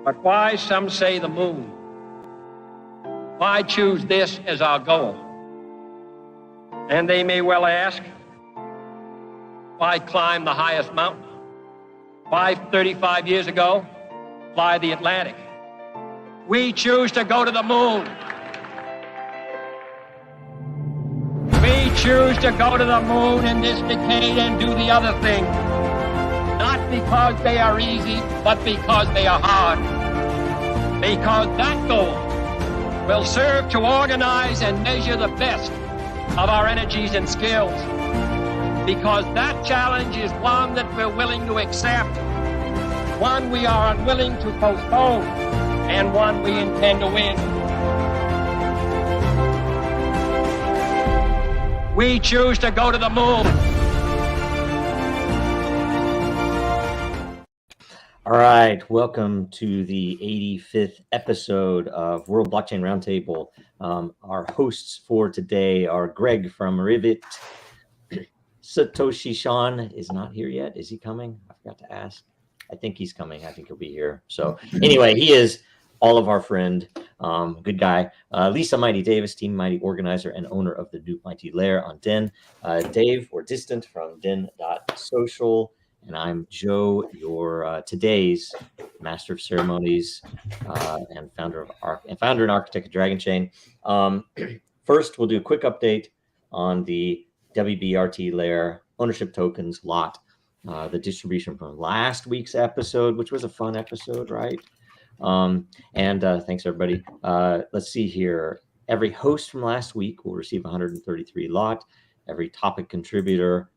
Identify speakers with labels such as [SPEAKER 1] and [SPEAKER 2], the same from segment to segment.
[SPEAKER 1] But why, some say, the moon? Why choose this as our goal? And they may well ask, why climb the highest mountain? Why, 35 years ago, fly the Atlantic? We choose to go to the moon. We choose to go to the moon in this decade and do the other thing. Not because they are easy, but because they are hard. Because that goal will serve to organize and measure the best of our energies and skills. Because that challenge is one that we're willing to accept, one we are unwilling to postpone, and one we intend to win. We choose to go to the moon.
[SPEAKER 2] All right, welcome to the 85th episode of World Blockchain Roundtable. Our hosts for today are Greg from Rivet. Satoshi Sean is not here yet. Is he coming? I forgot to ask. I think he's coming. I think he'll be here. So anyway, he is all of our friend, good guy. Lisa Mighty Davis, Team Mighty organizer and owner of the Duke Mighty Lair on Den. Dave, or Distant from Den.social. And I'm Joe, your today's master of ceremonies and founder and architect of DragonChain. First, we'll do a quick update on the WBRT layer ownership tokens lot, the distribution from last week's episode, which was a fun episode, right? Thanks everybody. Let's see here. Every host from last week will receive 133 lot. Every topic contributor,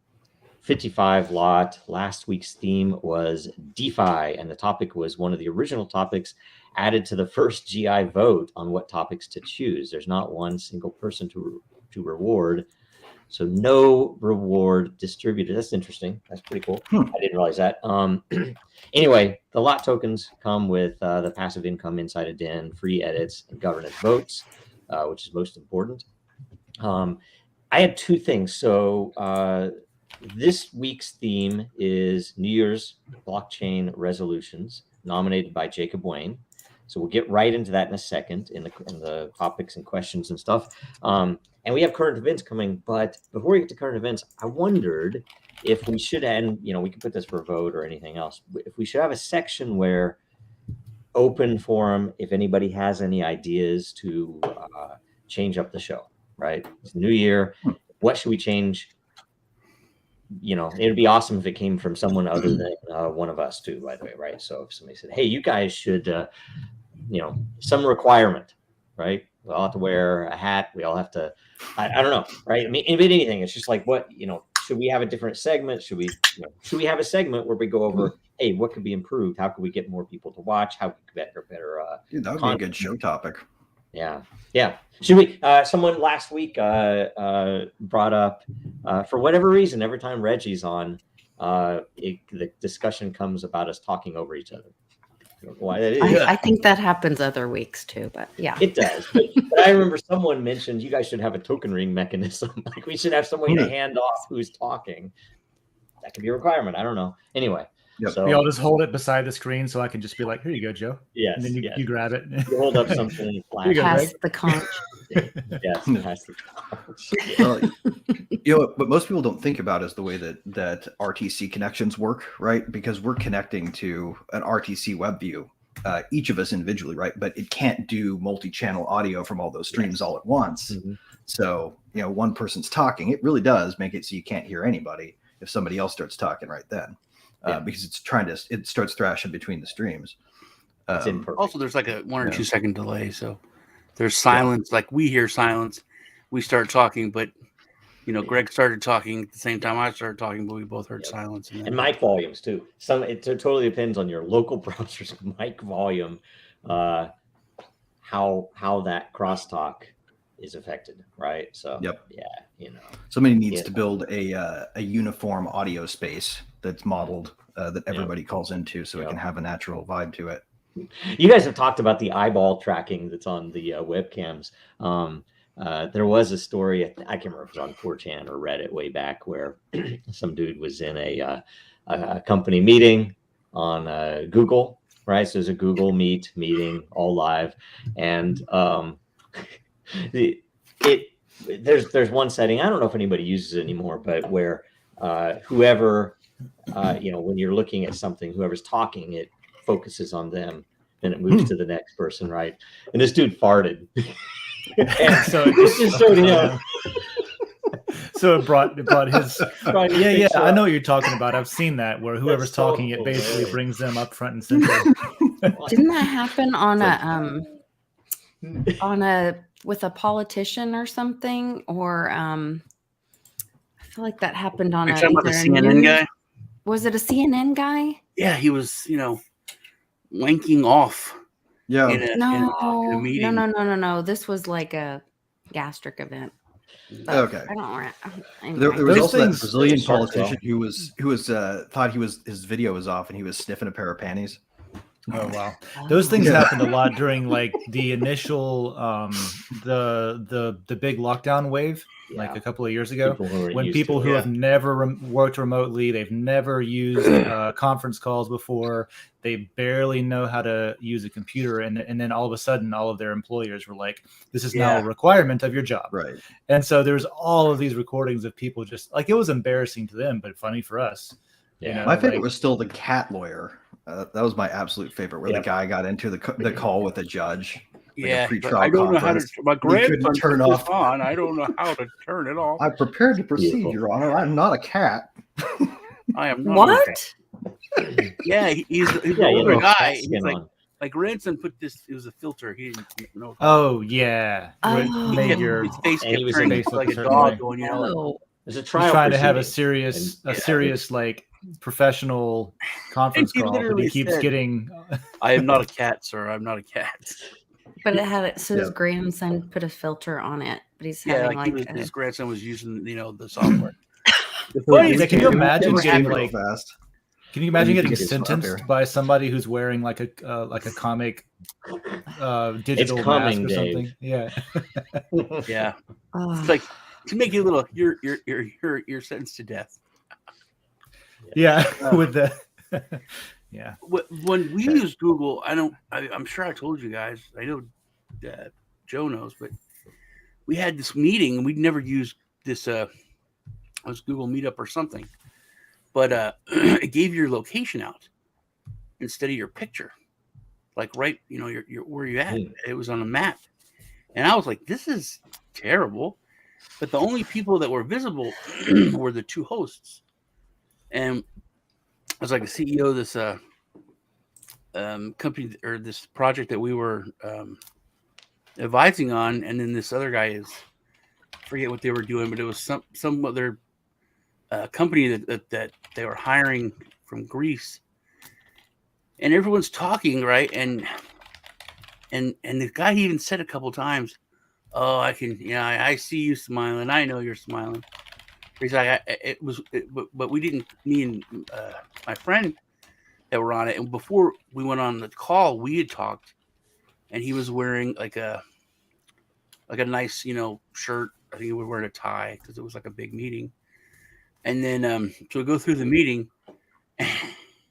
[SPEAKER 2] 55 lot. Last week's theme was DeFi, and the topic was one of the original topics added to the first GI vote on what topics to choose. There's not one single person to reward, so no reward distributed. That's interesting. That's pretty cool. I didn't realize that. Anyway, the lot tokens come with the passive income inside of Den, free edits, and governance votes, which is most important. I had two things. So this week's theme is New Year's blockchain resolutions, nominated by Jacob Wayne. So we'll get right into that in a second in the topics and questions and stuff. And we have current events coming, but before we get to current events, I wondered if we should, and we can put this for a vote or anything else, if we should have a section where open forum, if anybody has any ideas to change up the show, right? It's New Year. What should we change? It'd be awesome if it came from someone other than one of us too, by the way, right? So if somebody said, hey, you guys should, some requirement, right? We all have to wear a hat. We all have to, I don't know, right? I mean, if anything, it's just like, what, should we have a different segment? Should we have a segment where we go over, hey, what could be improved? How could we get more people to watch? How could we better
[SPEAKER 3] Dude, that would be a good show topic.
[SPEAKER 2] Yeah. Should we? Someone last week brought up, for whatever reason, every time Reggie's on, the discussion comes about us talking over each other. I don't know why that is.
[SPEAKER 4] I think that happens other weeks too, but yeah,
[SPEAKER 2] it does. But I remember someone mentioned you guys should have a token ring mechanism. Like we should have someone to hand off who's talking. That could be a requirement. I don't know. Anyway.
[SPEAKER 5] Yep. So we all just hold it beside the screen, so I can just be like, "Here you go, Joe."
[SPEAKER 2] Yes,
[SPEAKER 5] and then you grab it.
[SPEAKER 2] You hold up something and flash.
[SPEAKER 4] Pass the conch.
[SPEAKER 2] Yes, pass the conch.
[SPEAKER 3] What most people don't think about is the way that RTC connections work, right? Because we're connecting to an RTC web view, each of us individually, right? But it can't do multi-channel audio from all those streams all at once. Mm-hmm. So one person's talking. It really does make it so you can't hear anybody if somebody else starts talking right then. Because it starts thrashing between the streams.
[SPEAKER 6] Also, there's like a 1 or 2 second delay. So there's silence. Like we hear silence. We start talking, but Greg started talking at the same time I started talking, but we both heard silence.
[SPEAKER 2] And mic volumes too. It totally depends on your local browser's mic volume, how that crosstalk is affected, right? So
[SPEAKER 3] somebody needs to build a uniform audio space that's modeled that everybody calls into, so it can have a natural vibe to it.
[SPEAKER 2] You guys have talked about the eyeball tracking that's on the webcams. There was a story, I can't remember if it was on 4chan or Reddit way back, where some dude was in a company meeting on Google, right? So there's a Google Meet meeting, all live, and there's one setting, I don't know if anybody uses it anymore, but where whoever when you're looking at something, whoever's talking, it focuses on them, and it moves to the next person, right? And this dude farted. And
[SPEAKER 5] So
[SPEAKER 2] it just showed him.
[SPEAKER 5] So it brought his.
[SPEAKER 2] Brought his
[SPEAKER 5] Yeah,
[SPEAKER 2] picture
[SPEAKER 5] I
[SPEAKER 2] up.
[SPEAKER 5] know what you're talking about. I've seen that where whoever's
[SPEAKER 2] so
[SPEAKER 5] talking, it basically
[SPEAKER 2] hilarious.
[SPEAKER 5] brings them up front and center.
[SPEAKER 4] Didn't that happen on with a politician or something? Or I feel like that happened on
[SPEAKER 6] You're talking about the
[SPEAKER 4] either
[SPEAKER 6] CNN
[SPEAKER 4] news-
[SPEAKER 6] guy?
[SPEAKER 4] Was it a CNN guy?
[SPEAKER 6] Yeah, he was, wanking off
[SPEAKER 3] Yeah.
[SPEAKER 6] in a
[SPEAKER 4] No,
[SPEAKER 6] meeting.
[SPEAKER 4] no. This was like a gastric event. But
[SPEAKER 3] Okay.
[SPEAKER 4] I don't.
[SPEAKER 3] There was
[SPEAKER 5] Those
[SPEAKER 3] also that
[SPEAKER 5] things-
[SPEAKER 3] Brazilian
[SPEAKER 2] Shark
[SPEAKER 3] politician who was thought his video was off and he was sniffing a pair of panties.
[SPEAKER 5] Oh wow, those things happened a lot during like the initial the big lockdown wave, like a couple of years ago, when people who have never worked remotely, they've never used conference calls before, they barely know how to use a computer, and then all of a sudden, all of their employers were like, "This is now a requirement of your job."
[SPEAKER 3] Right.
[SPEAKER 5] And so there's all of these recordings of people just like, it was embarrassing to them, but funny for us.
[SPEAKER 2] Yeah.
[SPEAKER 3] My favorite was still the cat lawyer. That was my absolute favorite, where the guy got into the call with the judge.
[SPEAKER 6] Yeah,
[SPEAKER 3] like a
[SPEAKER 6] but
[SPEAKER 3] pretrial
[SPEAKER 6] I don't know how to.
[SPEAKER 3] conference.
[SPEAKER 6] My grandson
[SPEAKER 3] turn
[SPEAKER 6] put this
[SPEAKER 3] off.
[SPEAKER 6] on. I don't know how to turn it off.
[SPEAKER 3] I'm prepared to proceed,
[SPEAKER 2] Beautiful.
[SPEAKER 3] Your Honor. I'm not a cat.
[SPEAKER 6] I am not.
[SPEAKER 4] What?
[SPEAKER 6] Yeah, he's an
[SPEAKER 2] Yeah,
[SPEAKER 6] older
[SPEAKER 2] no,
[SPEAKER 6] guy.
[SPEAKER 2] cat
[SPEAKER 6] He's
[SPEAKER 2] skin
[SPEAKER 6] like,
[SPEAKER 2] on.
[SPEAKER 6] my grandson put this. It was a filter. He didn't know.
[SPEAKER 5] Oh yeah,
[SPEAKER 4] Oh.
[SPEAKER 6] He
[SPEAKER 5] made
[SPEAKER 6] kept-
[SPEAKER 5] your
[SPEAKER 6] his face
[SPEAKER 2] and he
[SPEAKER 6] kept
[SPEAKER 2] was
[SPEAKER 6] turning
[SPEAKER 5] in-
[SPEAKER 6] into like a
[SPEAKER 5] certain
[SPEAKER 6] dog
[SPEAKER 5] way.
[SPEAKER 6] going,
[SPEAKER 4] Oh,
[SPEAKER 2] There's a
[SPEAKER 5] He's
[SPEAKER 2] trial
[SPEAKER 5] trying to have a
[SPEAKER 2] proceeding,
[SPEAKER 5] serious like professional conference
[SPEAKER 6] He
[SPEAKER 5] call, but
[SPEAKER 6] literally
[SPEAKER 5] he keeps
[SPEAKER 6] said-
[SPEAKER 5] getting.
[SPEAKER 6] I am not a cat, sir. I'm not a cat.
[SPEAKER 4] but it had it. So his
[SPEAKER 3] Yeah.
[SPEAKER 4] grandson put a filter on it, but he's
[SPEAKER 6] Yeah,
[SPEAKER 4] having
[SPEAKER 6] like
[SPEAKER 4] like,
[SPEAKER 6] his grandson was using the software. The
[SPEAKER 5] Well,
[SPEAKER 6] funniest
[SPEAKER 5] can you
[SPEAKER 6] thing-
[SPEAKER 5] imagine
[SPEAKER 3] Never
[SPEAKER 5] getting
[SPEAKER 3] happened real
[SPEAKER 5] like?
[SPEAKER 3] fast.
[SPEAKER 5] Can you imagine
[SPEAKER 3] you
[SPEAKER 5] getting
[SPEAKER 3] get his up
[SPEAKER 5] sentenced
[SPEAKER 3] here.
[SPEAKER 5] by somebody who's wearing like a comic digital
[SPEAKER 2] coming,
[SPEAKER 5] mask or
[SPEAKER 2] Dave.
[SPEAKER 5] something? Yeah.
[SPEAKER 6] Yeah,
[SPEAKER 4] oh,
[SPEAKER 6] it's like to make you a little. You're sentenced to death.
[SPEAKER 5] Yeah. With the. Yeah.
[SPEAKER 6] When we use Google, I'm sure I told you guys. I know Joe knows, but we had this meeting and we'd never used this. It was Google Meetup or something, but it gave your location out instead of your picture, like right, your where you at. It was on a map, and I was like, "This is terrible." But the only people that were visible were the two hosts, and I was like the CEO of this company or this project that we were advising on, and then this other guy is, I forget what they were doing, but it was some other company that they were hiring from Greece, and everyone's talking, right, and the guy even said a couple times, "Oh, I see you smiling. I know you're smiling." He's like, but we didn't. Me and my friend that were on it, and before we went on the call, we had talked, and he was wearing like a nice, shirt. I think he was wearing a tie because it was like a big meeting. And then so we go through the meeting,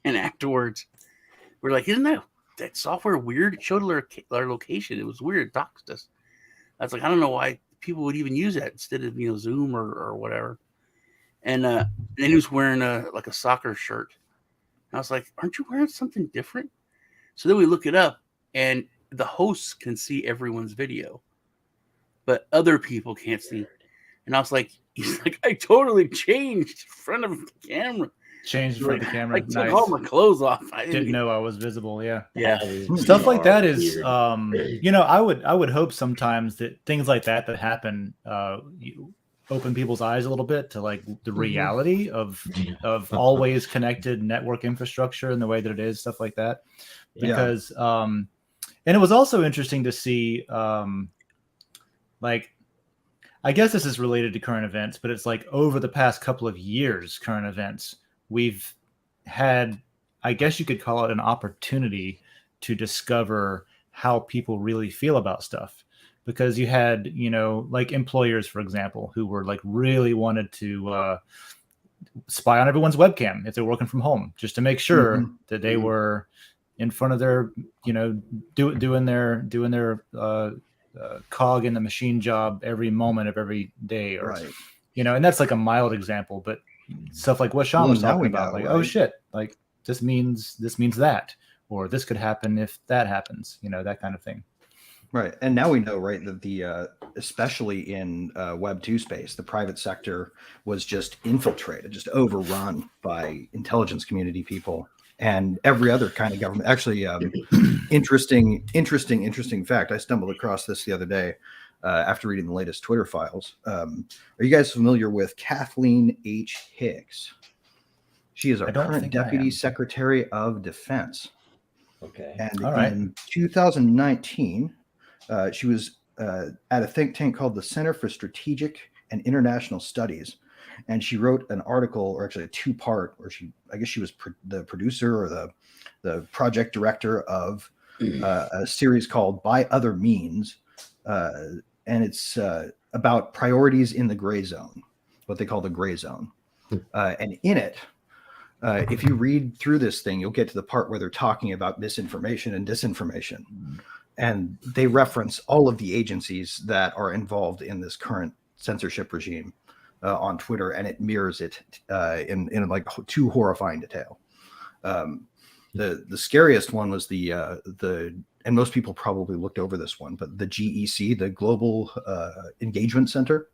[SPEAKER 6] and afterwards, we're like, "Isn't that software weird? It showed our location. It was weird. It doxed us." I was like, "I don't know why people would even use that instead of Zoom or whatever." And then he was wearing a soccer shirt. And I was like, "Aren't you wearing something different?" So then we look it up, and the hosts can see everyone's video, but other people can't see. And I was like, "He's like, I totally changed in front of the camera.
[SPEAKER 5] Changed for the camera.
[SPEAKER 6] I took
[SPEAKER 5] Nice.
[SPEAKER 6] all my clothes off. I
[SPEAKER 5] Didn't know I was visible. Yeah.
[SPEAKER 6] Yeah.
[SPEAKER 5] Stuff like that is
[SPEAKER 2] Weird.
[SPEAKER 5] I would hope sometimes that things like that happen open people's eyes a little bit to like the reality of always connected network infrastructure and the way that it is, stuff like that, because and it was also interesting to see like, I guess this is related to current events, but it's like over the past couple of years, current events, we've had, I guess you could call it an opportunity to discover how people really feel about stuff. Because you had, like employers, for example, who were like really wanted to spy on everyone's webcam if they're working from home, just to make sure that they were, in front of their, doing their cog in the machine job every moment of every day, or
[SPEAKER 3] Right.
[SPEAKER 5] And that's like a mild example, but stuff like what Sean was
[SPEAKER 3] now
[SPEAKER 5] talking
[SPEAKER 3] we
[SPEAKER 5] about,
[SPEAKER 3] know,
[SPEAKER 5] like,
[SPEAKER 3] right?
[SPEAKER 5] oh shit, like this means that, or this could happen if that happens, that kind of thing.
[SPEAKER 3] Right. And now we know, right, that the especially in Web 2 space, the private sector was just infiltrated, just overrun by intelligence community people and every other kind of government. Actually, interesting fact. I stumbled across this the other day after reading the latest Twitter files. Are you guys familiar with Kathleen H. Higgs? She is our current Deputy Secretary of Defense.
[SPEAKER 2] Okay.
[SPEAKER 3] And
[SPEAKER 5] All right.
[SPEAKER 3] in 2019, she was at a think tank called the Center for Strategic and International Studies. And she wrote an article, or actually a two-part, where I guess she was the producer or the project director of a series called By Other Means. And it's about priorities in the gray zone, what they call the gray zone. And in it, if you read through this thing, you'll get to the part where they're talking about misinformation and disinformation. And they reference all of the agencies that are involved in this current censorship regime on Twitter, and it mirrors it in like too horrifying detail. The scariest one was the and most people probably looked over this one, but the GEC, the Global Engagement Center,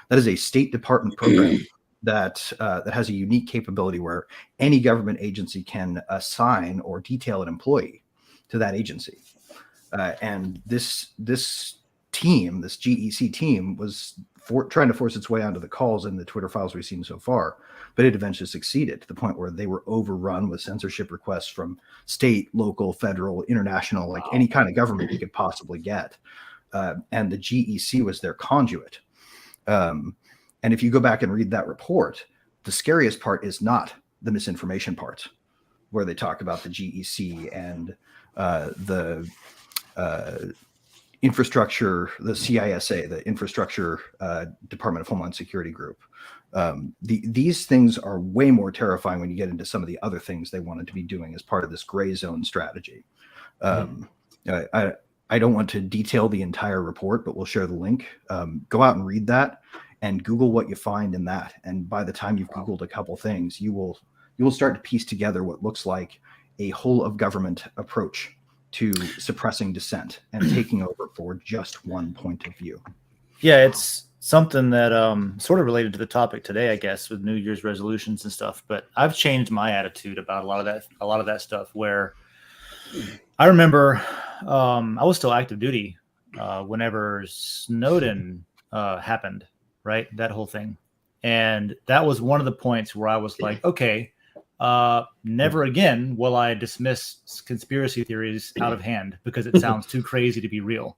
[SPEAKER 3] that is a State Department program that has a unique capability where any government agency can assign or detail an employee to that agency. And this team, this GEC team, was trying to force its way onto the calls in the Twitter files we've seen so far, but it eventually succeeded to the point where they were overrun with censorship requests from state, local, federal, international, like any kind of government you could possibly get. And the GEC was their conduit. And if you go back and read that report, the scariest part is not the misinformation part, where they talk about the GEC and the infrastructure, the CISA, the Infrastructure Department of Homeland Security Group. These things are way more terrifying when you get into some of the other things they wanted to be doing as part of this gray zone strategy. I don't want to detail the entire report, but we'll share the link. Go out and read that and Google what you find in that. And by the time you've Googled a couple things, you will start to piece together what looks like a whole of government approach to suppressing dissent and taking over for just one point of view.
[SPEAKER 5] Yeah, it's something that sort of related to the topic today, I guess, with New Year's resolutions and stuff. But I've changed my attitude about a lot of that stuff. Where I remember I was still active duty whenever Snowden happened, right? That whole thing, and that was one of the points where I was like, okay. Never again will I dismiss conspiracy theories out of hand because it sounds too crazy to be real,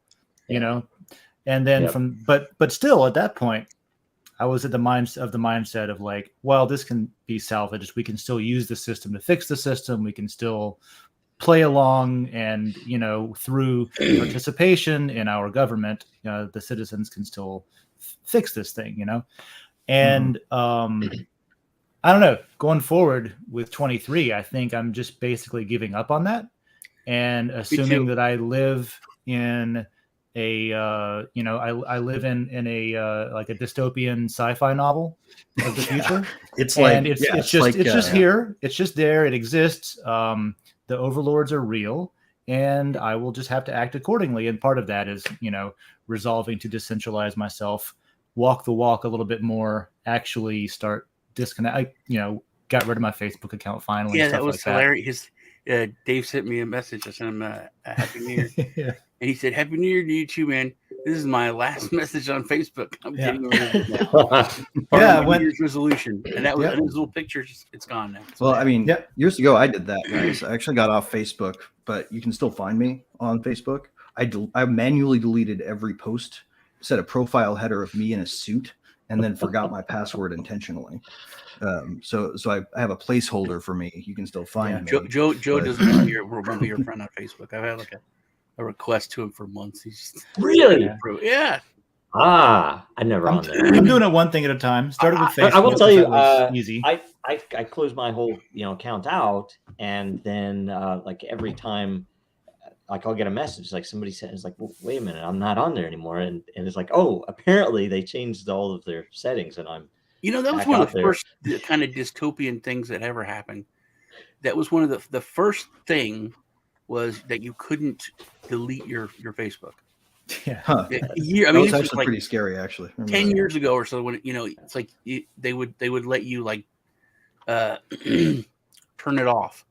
[SPEAKER 5] And then but still at that point, I was at the mindset of like, well, this can be salvaged. We can still use the system to fix the system. We can still play along, and through participation in our government, the citizens can still fix this thing, and I don't know. Going forward with 23, I think I'm just basically giving up on that and assuming that I live in a, I live in a like a dystopian sci-fi novel of the future. It's just here. It's just there. It exists. The overlords are real, and I will just have to act accordingly. And part of that is, resolving to decentralize myself, walk the walk a little bit more, actually start disconnect. I got rid of my Facebook account finally.
[SPEAKER 6] Yeah, that was hilarious. Dave sent me a message. I sent him a Happy New Year.
[SPEAKER 5] Yeah.
[SPEAKER 6] And he said, Happy New Year to you too, man. This is my last message on Facebook. I'm getting rid of it now. New Year's resolution. And that was his little picture. It's gone now.
[SPEAKER 3] Well, I mean, years ago I did that, guys. I actually got off Facebook, but you can still find me on Facebook. I manually deleted every post, set a profile header of me in a suit, and then forgot my password intentionally. So I have a placeholder for me. You can still find me.
[SPEAKER 6] Joe doesn't want to be your friend on Facebook. I've had like a request to him for months. He's just
[SPEAKER 2] really,
[SPEAKER 6] yeah.
[SPEAKER 2] I'm never on there.
[SPEAKER 5] I'm doing it one thing at a time. Started with Facebook.
[SPEAKER 2] I will tell you,
[SPEAKER 5] easy.
[SPEAKER 2] I closed my whole account out, and then like every time, like I'll get a message like somebody says like, well, wait a minute, I'm not on there anymore, and it's like, oh, apparently they changed all of their settings, and I'm
[SPEAKER 6] that was one of the first kind of dystopian things that ever happened. That was one of the first thing was that you couldn't delete your Facebook.
[SPEAKER 5] Yeah.
[SPEAKER 3] Huh.
[SPEAKER 6] I
[SPEAKER 3] That
[SPEAKER 6] mean,
[SPEAKER 3] was
[SPEAKER 6] this
[SPEAKER 3] actually
[SPEAKER 6] like
[SPEAKER 3] pretty scary, actually.
[SPEAKER 6] 10 years ago or so, when it's like they would let you like turn it off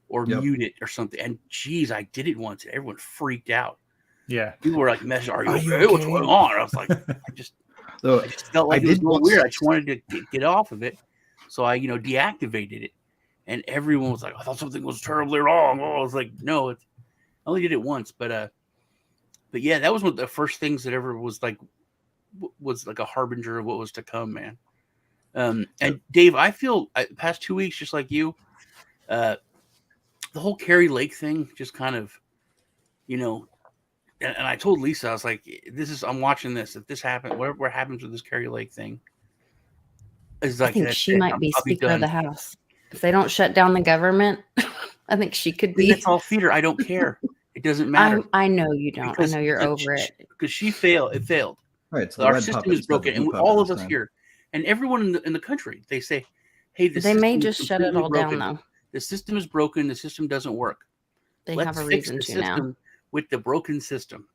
[SPEAKER 6] or mute it or something. And geez, I did it once and everyone freaked out.
[SPEAKER 5] Yeah.
[SPEAKER 6] People were like, messaging, are you okay? What's going on? I was like, I just felt like it was going weird. I just wanted to get off of it. So I, deactivated it. And everyone was like, I thought something was terribly wrong. Oh, I was like, no, I only did it once. But yeah, that was one of the first things that ever was like a harbinger of what was to come, man. And Dave, I feel past 2 weeks, just like you, the whole Carrie Lake thing just kind of, and I told Lisa, I was like, I'm watching this. If this happens, whatever happens with this Carrie Lake thing, is like,
[SPEAKER 4] I think she might be Speaker of the House. If they don't shut down the government, I think she could be.
[SPEAKER 6] It's all theater. I don't care. It doesn't matter.
[SPEAKER 4] I know you don't. I know you're over it.
[SPEAKER 6] Because she failed. It failed.
[SPEAKER 3] Right. So
[SPEAKER 6] our system is broken. And all of us here, and everyone in the country, they say, hey,
[SPEAKER 4] they may just shut it all down, though.
[SPEAKER 6] The system is broken. The system doesn't work.
[SPEAKER 4] Let's have a reason to now.
[SPEAKER 6] With the broken system.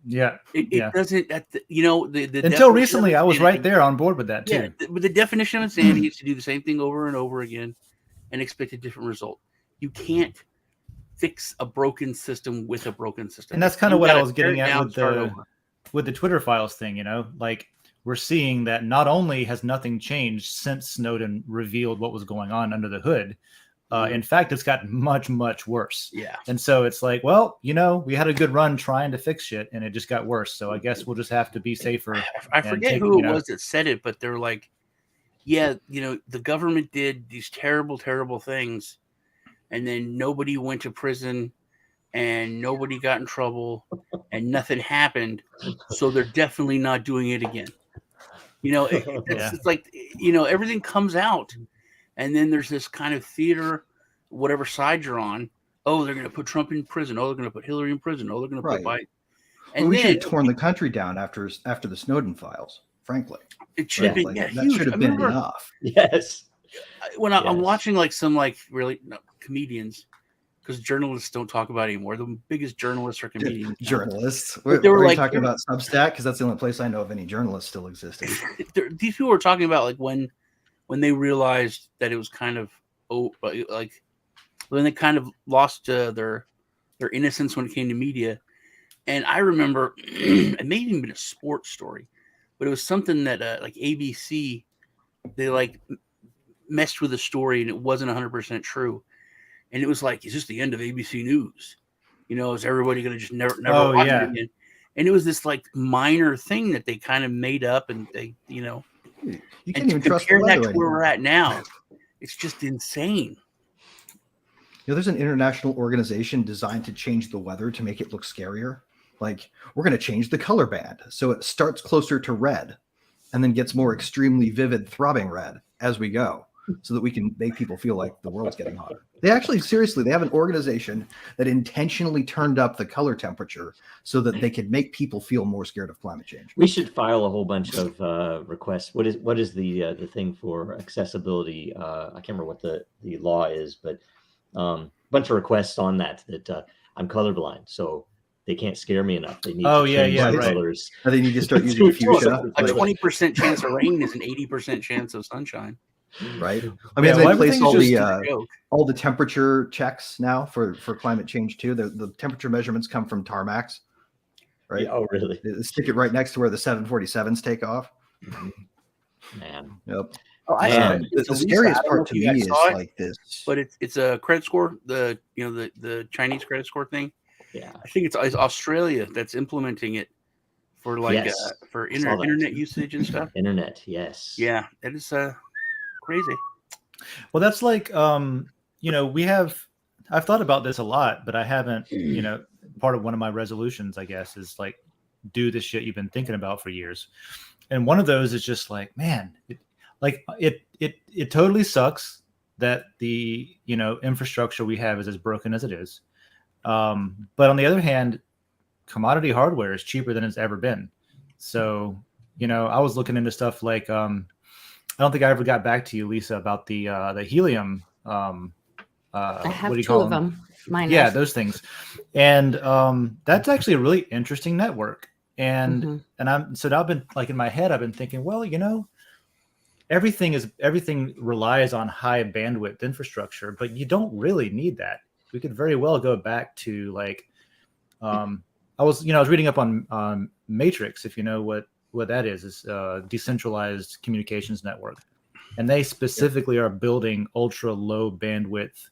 [SPEAKER 5] Yeah.
[SPEAKER 6] It doesn't, the
[SPEAKER 5] until recently, I was right there on board with that, too.
[SPEAKER 6] Yeah, but the definition of insanity is to do the same thing over and over again and expect a different result. You can't fix a broken system with a broken system.
[SPEAKER 5] And that's kind of what I was getting at with the Twitter files thing, like we're seeing that not only has nothing changed since Snowden revealed what was going on under the hood, in fact, it's gotten much, much worse.
[SPEAKER 6] Yeah.
[SPEAKER 5] And so it's like, well, we had a good run trying to fix shit and it just got worse. So I guess we'll just have to be safer.
[SPEAKER 6] I forget who it was that said it, but they're like, yeah, the government did these terrible, terrible things. And then nobody went to prison and nobody got in trouble and nothing happened. So they're definitely not doing it again. It's like, everything comes out. And then there's this kind of theater, whatever side you're on. Oh, they're going to put Trump in prison. Oh, they're going to put Hillary in prison. Oh, they're going to put Biden.
[SPEAKER 3] And we should have torn the country down after the Snowden files, frankly.
[SPEAKER 6] It should have been
[SPEAKER 3] that should have been enough.
[SPEAKER 2] Yes.
[SPEAKER 6] When I'm watching like some really comedians, because journalists don't talk about it anymore. The biggest journalists are comedians.
[SPEAKER 3] Journalists? We're talking about Substack because that's the only place I know of any journalists still existing.
[SPEAKER 6] These people were talking about like when they realized that it was kind of like when they kind of lost their innocence when it came to media. And I remember it may have even been a sports story, but it was something that like ABC, they like messed with the story and it wasn't 100% true. And it was like, is this the end of ABC News? Is everybody going to just never watch it again? And it was this like minor thing that they kind of made up, and they,
[SPEAKER 3] you can't even trust the
[SPEAKER 6] that to where we're at now. It's just insane.
[SPEAKER 3] There's an international organization designed to change the weather to make it look scarier. Like, we're going to change the color band so it starts closer to red and then gets more extremely vivid throbbing red as we go, so that we can make people feel like the world's getting hotter. They actually, seriously, they have an organization that intentionally turned up the color temperature so that they could make people feel more scared of climate change.
[SPEAKER 2] We should file a whole bunch of requests. What is the thing for accessibility? I can't remember what the law is, but a bunch of requests on that I'm colorblind, so they can't scare me enough. They need colors.
[SPEAKER 3] They need to start using fuchsia.
[SPEAKER 6] A 20% chance of rain is an 80% chance of sunshine.
[SPEAKER 3] Right. I mean, they place all the temperature checks now for climate change too. The temperature measurements come from tarmacs. Right.
[SPEAKER 2] Yeah, oh, really?
[SPEAKER 3] They stick it right next to where the 747s take off.
[SPEAKER 2] Man.
[SPEAKER 3] Yep.
[SPEAKER 6] Oh,
[SPEAKER 3] the scariest part to me is like this.
[SPEAKER 6] But it's a credit score. The Chinese credit score thing.
[SPEAKER 2] Yeah.
[SPEAKER 6] I think it's Australia that's implementing it for for internet usage and stuff.
[SPEAKER 2] Internet. Yes.
[SPEAKER 6] Yeah. It is crazy.
[SPEAKER 5] Well, that's like I've thought about this a lot, but I haven't, part of one of my resolutions, I guess, is like do the shit you've been thinking about for years. And one of those is just like, man, it totally sucks that the infrastructure we have is as broken as it is. But on the other hand, commodity hardware is cheaper than it's ever been. So, I was looking into stuff like I don't think I ever got back to you, Lisa, about the helium.
[SPEAKER 4] I have
[SPEAKER 5] what do you
[SPEAKER 4] two
[SPEAKER 5] call
[SPEAKER 4] of them. Mine.
[SPEAKER 5] Yeah, those things. And that's actually a really interesting network. And
[SPEAKER 4] Mm-hmm.
[SPEAKER 5] and I've been like in my head, I've been thinking, well, everything relies on high bandwidth infrastructure, but you don't really need that. We could very well go back to like I was reading up on Matrix, if you know what that is decentralized communications network. And they specifically are building ultra low bandwidth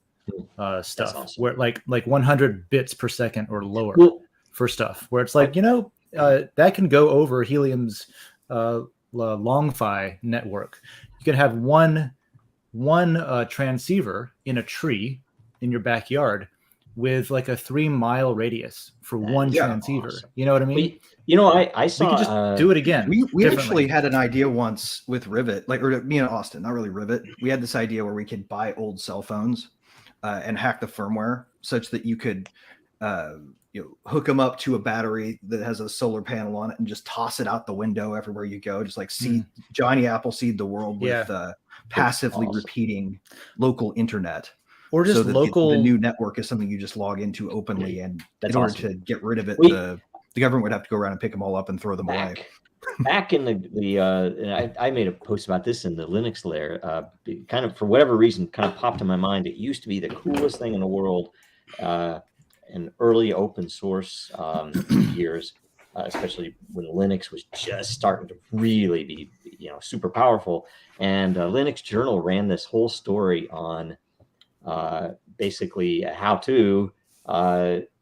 [SPEAKER 5] stuff
[SPEAKER 2] awesome.
[SPEAKER 5] where like 100 bits per second or lower for stuff where it's like, that can go over Helium's long-fi network. You can have one transceiver in a tree in your backyard with like a 3-mile radius for one transceiver.
[SPEAKER 2] Awesome.
[SPEAKER 5] You know what I mean?
[SPEAKER 2] I saw.
[SPEAKER 5] We could just do it again.
[SPEAKER 3] We actually had an idea once with Rivet, or me and Austin, not really Rivet. We had this idea where we could buy old cell phones and hack the firmware such that you could hook them up to a battery that has a solar panel on it and just toss it out the window everywhere you go. Just like Johnny Appleseed the world with passively repeating local internet.
[SPEAKER 5] Or just
[SPEAKER 3] so that
[SPEAKER 5] local.
[SPEAKER 3] The new network is something you just log into openly, and in order to get rid of it, the government would have to go around and pick them all up and throw them away.
[SPEAKER 2] Back in I made a post about this in the Linux layer. Kind of for whatever reason, kind of popped in my mind. It used to be the coolest thing in the world. In early open source years, especially when Linux was just starting to really be, super powerful. And Linux Journal ran this whole story on basically how to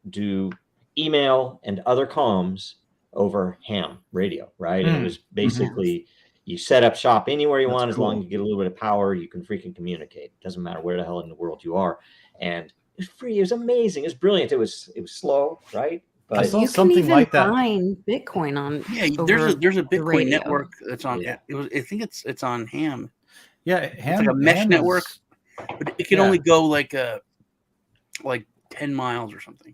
[SPEAKER 2] do email and other comms over ham radio, right? And it was basically you set up shop anywhere you want, as long as you get a little bit of power, you can freaking communicate. It doesn't matter where the hell in the world you are. And it was free. It was amazing. It was brilliant. It was slow, right? But
[SPEAKER 5] I saw
[SPEAKER 4] you
[SPEAKER 5] something
[SPEAKER 4] can even
[SPEAKER 5] like that.
[SPEAKER 4] mine Bitcoin on.
[SPEAKER 6] There's a Bitcoin
[SPEAKER 4] radio.
[SPEAKER 6] network that's on. I think it's on ham.
[SPEAKER 5] Yeah,
[SPEAKER 6] It's like a mesh network, but it can only go like 10 miles or something.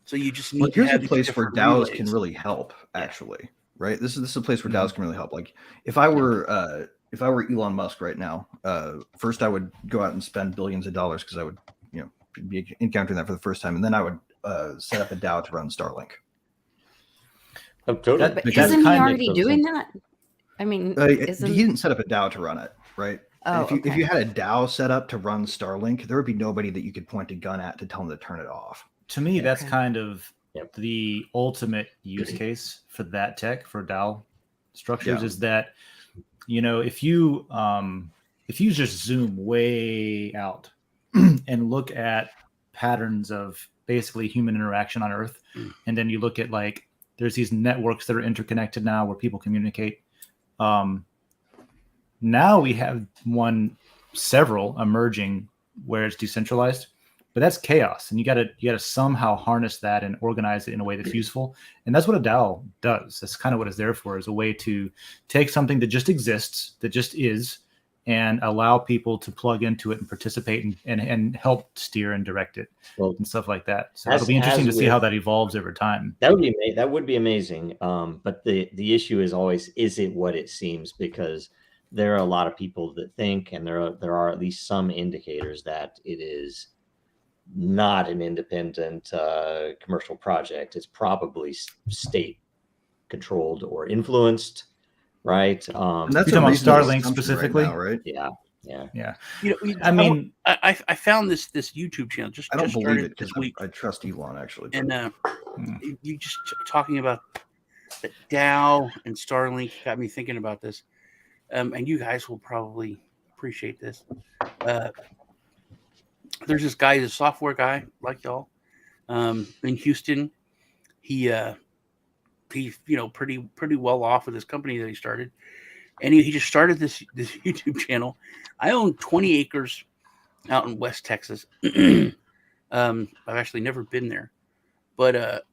[SPEAKER 6] So you just need.
[SPEAKER 3] Here's a place where DAOs can really help, actually. Right? This is a place where DAOs can really help. Like if I were Elon Musk right now, first I would go out and spend billions of dollars because I would be encountering that for the first time, and then I would set up a DAO to run Starlink.
[SPEAKER 2] Oh, totally.
[SPEAKER 4] But isn't he already doing that? I mean,
[SPEAKER 3] he didn't set up a DAO to run it, right?
[SPEAKER 4] Oh,
[SPEAKER 3] if you had a DAO set up to run Starlink, there would be nobody that you could point a gun at to tell them to turn it off.
[SPEAKER 5] To me, that's kind of the ultimate use case for that tech, for DAO structures, is that if you just zoom way out and look at patterns of basically human interaction on Earth, and then you look at like there's these networks that are interconnected now where people communicate. Now we have several emerging where it's decentralized, but that's chaos, and you gotta somehow harness that and organize it in a way that's useful. And that's what a DAO does. That's kind of what it's there for, is a way to take something that just exists, that just is, and allow people to plug into it and participate and help steer and direct it and stuff like that. So it'll be interesting to see how that evolves over time.
[SPEAKER 2] That would be amazing. But the issue is always, is it what it seems? Because there are a lot of people that think, and there are at least some indicators that it is not an independent commercial project. It's probably state controlled or influenced. Right.
[SPEAKER 3] And that's
[SPEAKER 5] you're talking about Starlink specifically,
[SPEAKER 3] right now, right?
[SPEAKER 2] Yeah.
[SPEAKER 6] I mean, I found this YouTube channel
[SPEAKER 3] I don't believe it
[SPEAKER 6] this
[SPEAKER 3] because
[SPEAKER 6] week.
[SPEAKER 3] I trust Elon actually.
[SPEAKER 6] And you just talking about the DAO and Starlink got me thinking about this. And you guys will probably appreciate this. There's this guy, he's a software guy like y'all, in Houston. He's pretty well off with his company that he started, and he just started this YouTube channel. I own 20 acres out in West Texas. I've actually never been there, but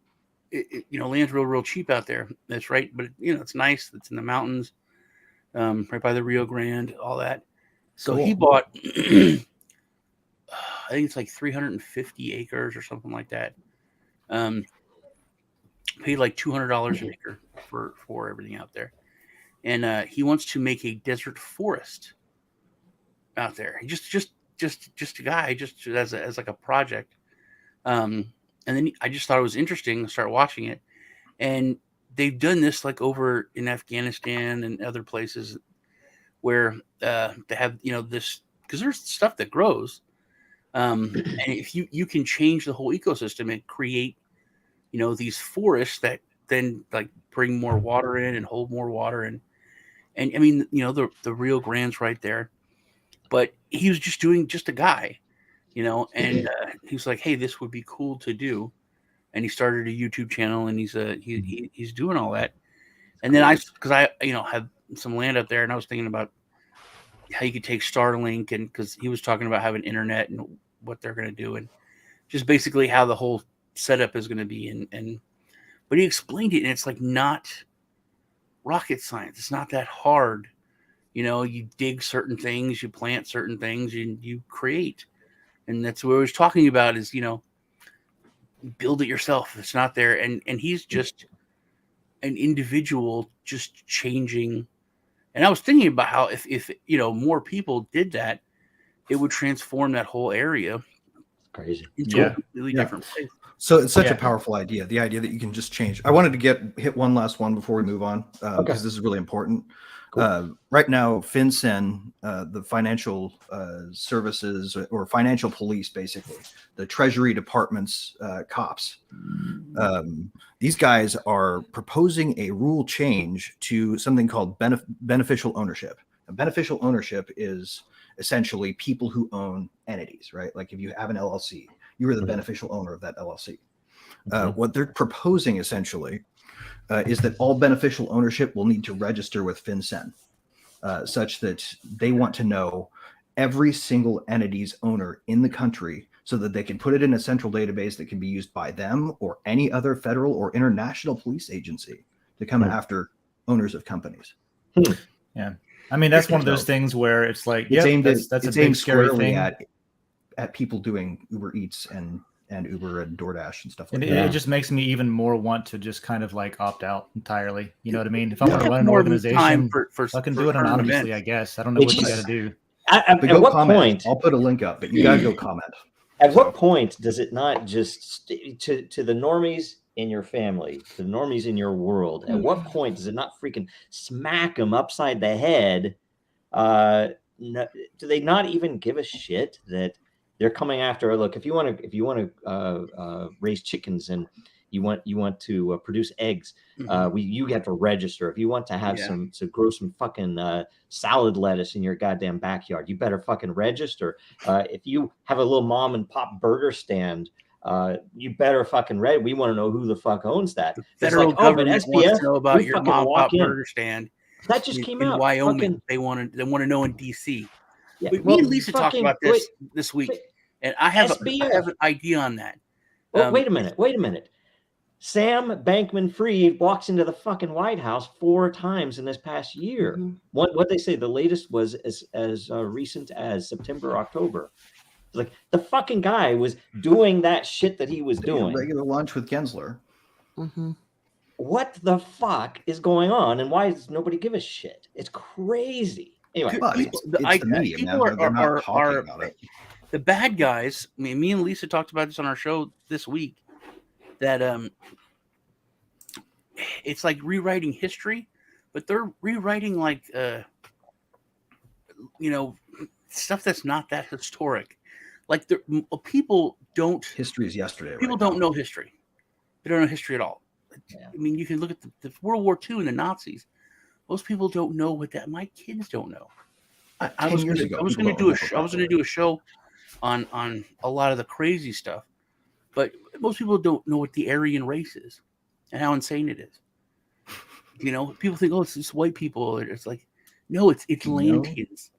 [SPEAKER 6] land's real cheap out there. That's right, but it's nice. It's in the mountains, right by the Rio Grande, all that. So he bought, I think it's like 350 acres or something like that. Paid like $200 an acre for everything out there, and he wants to make a desert forest out there. He just a guy, just as like a project. And then I just thought it was interesting to start watching it. And they've done this like over in Afghanistan and other places where they have, this, because there's stuff that grows. And if you can change the whole ecosystem and create, these forests that then like bring more water in and hold more water. And I mean, the Rio Grande's right there. But he was just a guy. And he was like, hey, this would be cool to do. And he started a YouTube channel, and he's doing all that. And then because I have some land up there, and I was thinking about how you could take Starlink, and because he was talking about having internet and what they're going to do, and just basically how the whole setup is going to be. But he explained it, and it's like not rocket science. It's not that hard. You dig certain things, you plant certain things, and you create. And that's what I was talking about is, build it yourself. It's not there. And he's just an individual just changing. And I was thinking about how if more people did that, it would transform that whole area.
[SPEAKER 2] Crazy.
[SPEAKER 6] Into a completely different place.
[SPEAKER 3] So it's such a powerful idea. The idea that you can just change. I wanted to hit one last one before we move on, because this is really important. Cool. Right now, FinCEN, the financial services or financial police, basically, the Treasury Department's cops, these guys are proposing a rule change to something called beneficial ownership. And beneficial ownership is essentially people who own entities, right? Like if you have an LLC, you are the beneficial owner of that LLC. What they're proposing essentially is that all beneficial ownership will need to register with FinCEN, such that they want to know every single entity's owner in the country so that they can put it in a central database that can be used by them or any other federal or international police agency to come after owners of companies.
[SPEAKER 5] Yeah. I mean, that's one of those things where it's like,
[SPEAKER 3] it's aimed
[SPEAKER 5] that's a big scary thing.
[SPEAKER 3] At people doing Uber Eats and Uber and DoorDash and stuff like that.
[SPEAKER 5] It just makes me even more want to just kind of like opt out entirely. You know what I mean? If I'm going to run an organization, I can do it anonymously, I guess. I don't know what you got to do.
[SPEAKER 2] At what point?
[SPEAKER 3] I'll put a link up, but you got to go comment.
[SPEAKER 2] At what point does it not just to the normies in your family, to the normies in your world? At what point does it not freaking smack them upside the head? Do they not even give a shit that they're coming after? Look, if you want to raise chickens and you want to produce eggs, you have to register. If you want to have to grow some fucking salad lettuce in your goddamn backyard, you better fucking register. If you have a little mom and pop burger stand, you better fucking we want to know who the fuck owns that.
[SPEAKER 6] The federal government wants to know about your mom and pop burger stand.
[SPEAKER 2] That just came out
[SPEAKER 6] in Wyoming. They want to know in DC. Yeah, me and Lisa talked about this week, and I have an idea on that.
[SPEAKER 2] Well, wait a minute. Sam Bankman-Fried walks into the fucking White House 4 times in this past year. What they say, the latest was as recent as September, October. Like the fucking guy was doing that shit that he was doing.
[SPEAKER 3] Regular lunch with Gensler.
[SPEAKER 2] What the fuck is going on, and why does nobody give a shit? It's crazy. Anyway,
[SPEAKER 3] it's the media,
[SPEAKER 6] people are about it. The bad guys. I mean, me and Lisa talked about this on our show this week. That it's like rewriting history, but they're rewriting like stuff that's not that historic. Like people don't.
[SPEAKER 3] History is yesterday.
[SPEAKER 6] People don't know history. They don't know history at all. Yeah. I mean, you can look at the World War II and the Nazis. Most people don't know what that. My kids don't know. I was going to do a show on a lot of the crazy stuff, but most people don't know what the Aryan race is and how insane it is. People think, oh, it's just white people. It's like, no, it's Atlanteans.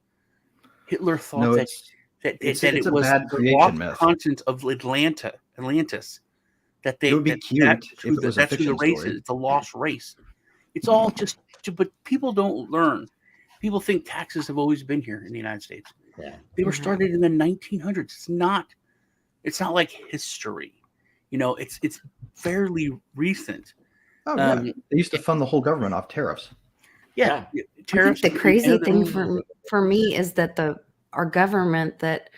[SPEAKER 6] Hitler thought that it was the lost continent of Atlantis that they
[SPEAKER 3] It would be cute if it was a
[SPEAKER 6] that's who the
[SPEAKER 3] fiction
[SPEAKER 6] race
[SPEAKER 3] story.
[SPEAKER 6] is. It's a lost race. It's all just, but people don't learn. People think taxes have always been here in the United States.
[SPEAKER 2] Yeah.
[SPEAKER 6] They were started in the 1900s. It's not like history. It's fairly recent.
[SPEAKER 3] Oh yeah, they used to fund the whole government off tariffs.
[SPEAKER 6] Yeah,
[SPEAKER 4] I
[SPEAKER 6] tariffs.
[SPEAKER 4] think the crazy thing for me is that our government, that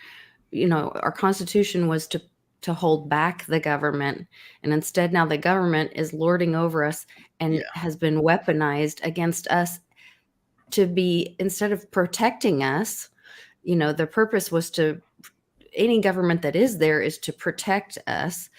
[SPEAKER 4] our Constitution was to hold back the government, and instead now the government is lording over us and has been weaponized against us to be, instead of protecting us, the purpose was to, any government that is there is to protect us,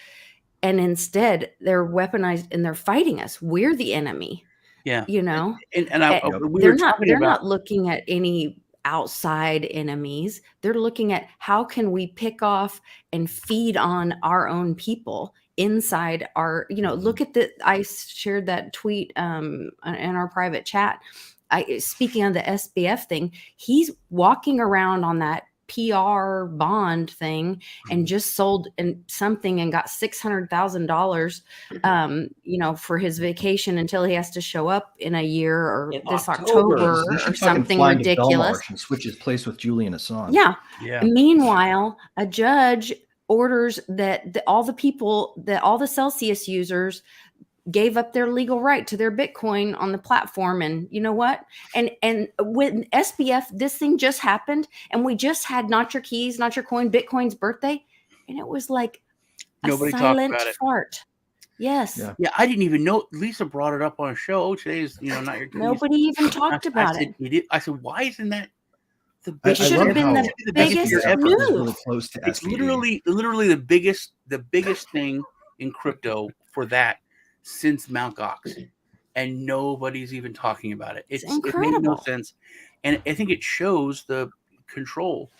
[SPEAKER 4] and instead they're weaponized and they're fighting us. We're the enemy.
[SPEAKER 6] Yeah,
[SPEAKER 4] we
[SPEAKER 6] they're
[SPEAKER 4] not looking at any outside enemies. They're looking at how can we pick off and feed on our own people inside our, look at I shared that tweet in our private chat. Speaking of the SBF thing, he's walking around on that PR bond thing and just sold something and got $600,000, for his vacation until he has to show up in a year or
[SPEAKER 2] In
[SPEAKER 4] this
[SPEAKER 2] October.
[SPEAKER 4] October or something
[SPEAKER 3] flying to
[SPEAKER 4] ridiculous.
[SPEAKER 3] Belmarsh and switch his place with Julian Assange.
[SPEAKER 4] Yeah.
[SPEAKER 6] Yeah.
[SPEAKER 4] Meanwhile, a judge orders that all the Celsius users gave up their legal right to their Bitcoin on the platform. And you know what? And when SBF, this thing just happened, and we just had Not Your Keys, Not Your Coin, Bitcoin's birthday. And it was like
[SPEAKER 6] Nobody
[SPEAKER 4] a
[SPEAKER 6] talked
[SPEAKER 4] silent
[SPEAKER 6] about it.
[SPEAKER 4] fart. Yes.
[SPEAKER 3] Yeah.
[SPEAKER 6] I didn't even know. Lisa brought it up on a show. Oh, today's, Not Your Keys.
[SPEAKER 4] Nobody even talked about it.
[SPEAKER 6] I said, why isn't that the
[SPEAKER 4] It
[SPEAKER 6] biggest?
[SPEAKER 4] should have been the biggest news.
[SPEAKER 3] Really close to
[SPEAKER 6] It's
[SPEAKER 3] SPD.
[SPEAKER 6] literally the biggest thing in crypto for that since Mt. Gox, and nobody's even talking about it. It made no
[SPEAKER 4] incredible.
[SPEAKER 6] sense, and I think it shows the control.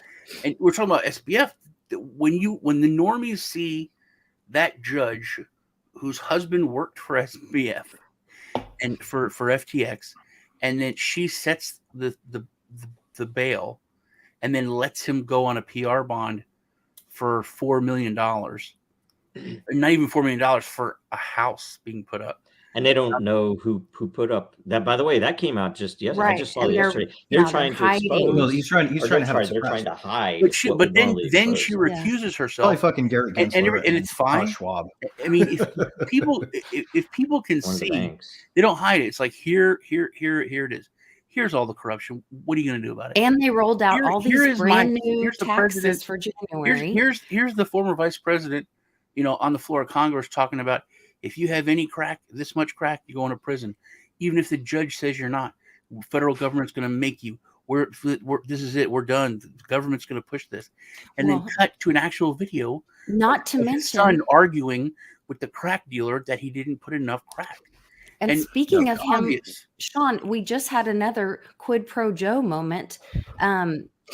[SPEAKER 6] And we're talking about SBF. When the normies see that judge whose husband worked for SBF and for FTX, and then she sets the bail, and then lets him go on a PR bond for $4 million. Not even $4 million for a house being put up.
[SPEAKER 2] And they don't know who put up that. By the way, that came out just yesterday.
[SPEAKER 4] Right.
[SPEAKER 2] I just saw
[SPEAKER 4] And
[SPEAKER 2] it
[SPEAKER 4] they're-
[SPEAKER 2] yesterday.
[SPEAKER 4] yeah,
[SPEAKER 2] They're
[SPEAKER 4] they're
[SPEAKER 2] trying to
[SPEAKER 4] hiding.
[SPEAKER 2] expose.
[SPEAKER 3] No, he's trying to have it
[SPEAKER 2] They're
[SPEAKER 3] suppressed.
[SPEAKER 2] trying to hide.
[SPEAKER 6] But then
[SPEAKER 2] normally
[SPEAKER 6] she
[SPEAKER 2] exposed.
[SPEAKER 6] recuses herself.
[SPEAKER 3] Probably fucking Garrett
[SPEAKER 6] And
[SPEAKER 3] Gensler
[SPEAKER 6] it's fine.
[SPEAKER 3] Klaus Schwab.
[SPEAKER 6] I mean, if people can
[SPEAKER 2] One of the
[SPEAKER 6] see,
[SPEAKER 2] banks.
[SPEAKER 6] they don't hide it. It's like here it is. Here's all the corruption. What are you going to do about it?
[SPEAKER 4] And they rolled out all these brand new
[SPEAKER 6] here's the
[SPEAKER 4] taxes
[SPEAKER 6] president-
[SPEAKER 4] for January.
[SPEAKER 6] Here's the former vice president, on the floor of Congress talking about, if you have any crack, this much crack, you're going to prison. Even if the judge says you're not, the federal government's going to make you. This is it. We're done. The government's going to push this. And then cut to an actual video.
[SPEAKER 4] Not to
[SPEAKER 6] of
[SPEAKER 4] mention,
[SPEAKER 6] his son arguing with the crack dealer that he didn't put enough crack.
[SPEAKER 4] and speaking of him,
[SPEAKER 6] obvious.
[SPEAKER 4] Sean, we just had another quid pro Joe moment.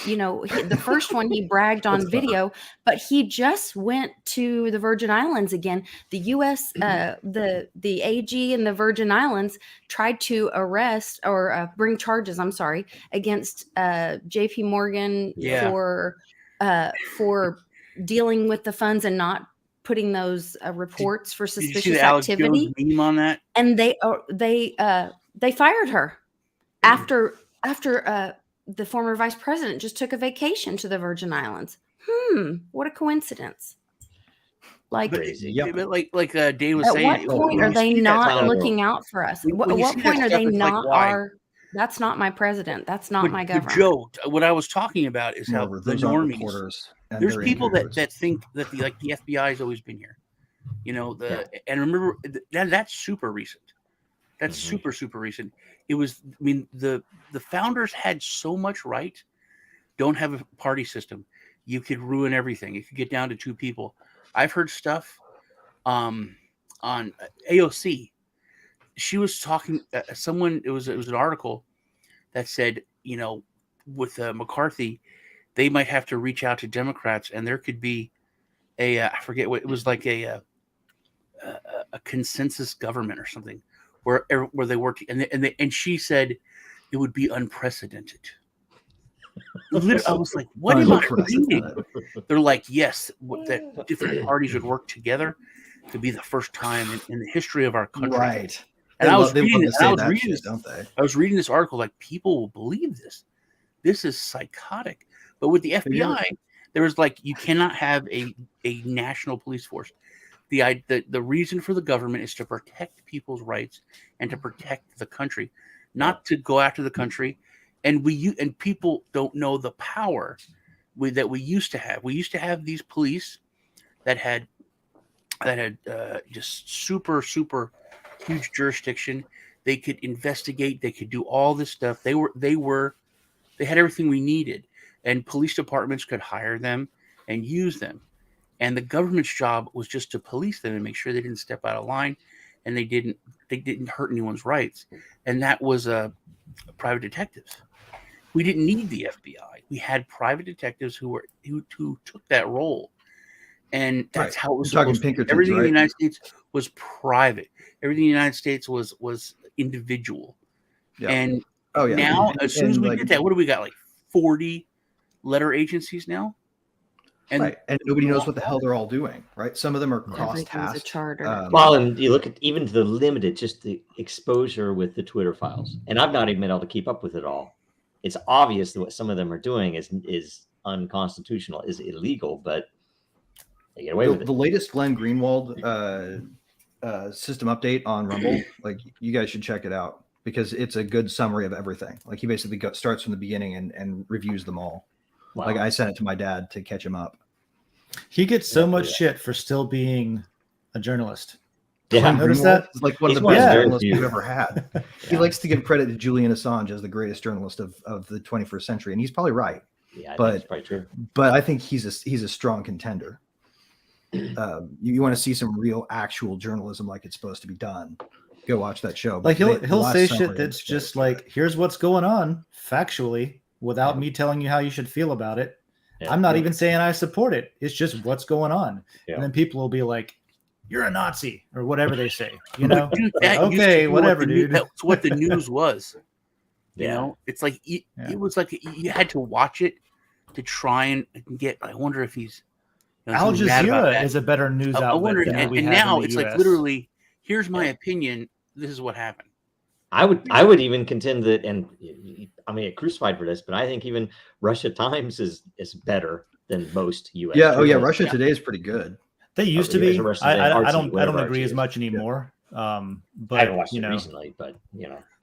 [SPEAKER 4] The first one he bragged on video, but he just went to the Virgin Islands again. The U.S., the AG in the Virgin Islands tried to arrest or bring charges. I'm sorry, against J.P. Morgan for dealing with the funds and not putting those reports for
[SPEAKER 6] Did you see
[SPEAKER 4] suspicious
[SPEAKER 6] the Alex
[SPEAKER 4] activity.
[SPEAKER 6] Jones meme on that?
[SPEAKER 4] And they fired her after the former vice president just took a vacation to the Virgin Islands. What a coincidence! Like,
[SPEAKER 2] Crazy.
[SPEAKER 3] Yep.
[SPEAKER 6] But like Dave was
[SPEAKER 4] at
[SPEAKER 6] saying,
[SPEAKER 4] what point
[SPEAKER 6] when
[SPEAKER 4] are
[SPEAKER 6] you
[SPEAKER 4] they
[SPEAKER 6] see that
[SPEAKER 4] not
[SPEAKER 6] stuff-
[SPEAKER 4] looking out for us?
[SPEAKER 6] When
[SPEAKER 4] At
[SPEAKER 6] you
[SPEAKER 4] what
[SPEAKER 6] see that
[SPEAKER 4] point are
[SPEAKER 6] stuff,
[SPEAKER 4] they
[SPEAKER 6] it's like,
[SPEAKER 4] not
[SPEAKER 6] why?
[SPEAKER 4] that's not my president. That's not my
[SPEAKER 6] But
[SPEAKER 4] government.
[SPEAKER 6] Joe, what I was talking about is how
[SPEAKER 3] Moreover,
[SPEAKER 6] the
[SPEAKER 3] those aren't
[SPEAKER 6] normies.
[SPEAKER 3] reporters. And
[SPEAKER 6] There's
[SPEAKER 3] they're
[SPEAKER 6] people
[SPEAKER 3] interviewers.
[SPEAKER 6] that think that the FBI has always been here. And remember that's super recent. That's
[SPEAKER 2] Mhm.
[SPEAKER 6] super recent. It was, the founders had so much right. Don't have a party system. You could ruin everything. It could get down to two people. I've heard stuff on AOC. She was talking. It was an article that said, with McCarthy, they might have to reach out to Democrats, and there could be I forget what it was, like a consensus government or something, where they work, and she said it would be unprecedented. I was like, what am I reading? They're like, yes, that different parties would work together. to be the first time in the history of our country.
[SPEAKER 3] Right.
[SPEAKER 6] And I was
[SPEAKER 3] they
[SPEAKER 6] reading
[SPEAKER 3] love to
[SPEAKER 6] this.
[SPEAKER 3] say
[SPEAKER 6] I was
[SPEAKER 3] that
[SPEAKER 6] reading
[SPEAKER 3] shit,
[SPEAKER 6] this.
[SPEAKER 3] don't they?
[SPEAKER 6] I was reading this article. Like, people will believe this. This is psychotic. But with the FBI, there was like, you cannot have a national police force. The reason for the government is to protect people's rights and to protect the country, not to go after the country. And people don't know the power that we used to have. We used to have these police that had just super huge jurisdiction. They could investigate. They could do all this stuff. They had everything we needed, and police departments could hire them and use them. And the government's job was just to police them and make sure they didn't step out of line, and they didn't hurt anyone's rights. And that was private detectives. We didn't need the FBI. We had private detectives who took that role. And that's how it was supposed to be. Everything in the United States was private. Everything in the United States was individual. Yeah. And now, as soon as we did that, what do we got? Like 40 letter agencies now?
[SPEAKER 3] And nobody knows what the hell they're all doing, right? Some of them are cross-tasked.
[SPEAKER 4] A charter.
[SPEAKER 2] Well, and you look at even to the limited, just the exposure with the Twitter files. And I've not even been able to keep up with it all. It's obvious that what some of them are doing is unconstitutional, is illegal, but they get away with it.
[SPEAKER 3] The latest Glenn Greenwald system update on Rumble, like, you guys should check it out, because it's a good summary of everything. Like, he basically starts from the beginning and reviews them all. Wow. Like, I sent it to my dad to catch him up.
[SPEAKER 5] He gets so much shit for still being a journalist.
[SPEAKER 2] Yeah,
[SPEAKER 5] notice that?
[SPEAKER 3] He's like one of the best journalists we've ever had. He likes to give credit to Julian Assange as the greatest journalist of the 21st century, and he's probably right.
[SPEAKER 2] Yeah, but it's probably true.
[SPEAKER 3] But I think he's a strong contender. You want to see some real, actual journalism like it's supposed to be done, go watch that show.
[SPEAKER 5] Like, he'll say shit that's just like, here's what's going on factually, without me telling you how you should feel about it. I'm not even saying I support it. It's just what's going on. And then people will be like, you're a Nazi, or whatever they say, you know?
[SPEAKER 6] Dude,
[SPEAKER 5] okay, whatever, dude.
[SPEAKER 6] That's what the news was. You know, it's like, it was like you had to watch it to try and get, I wonder if he's,
[SPEAKER 5] Al Jazeera is a better news outlet.
[SPEAKER 6] I wonder,
[SPEAKER 5] and
[SPEAKER 6] now it's like, literally, here's my opinion. This is what happened.
[SPEAKER 2] I would even contend that, and I mean, get crucified for this, but I think even Russia Times is better than most U.S.
[SPEAKER 3] Yeah. Russia Today is pretty good.
[SPEAKER 5] They used to be. I don't agree as much anymore. But
[SPEAKER 2] I haven't watched it recently, but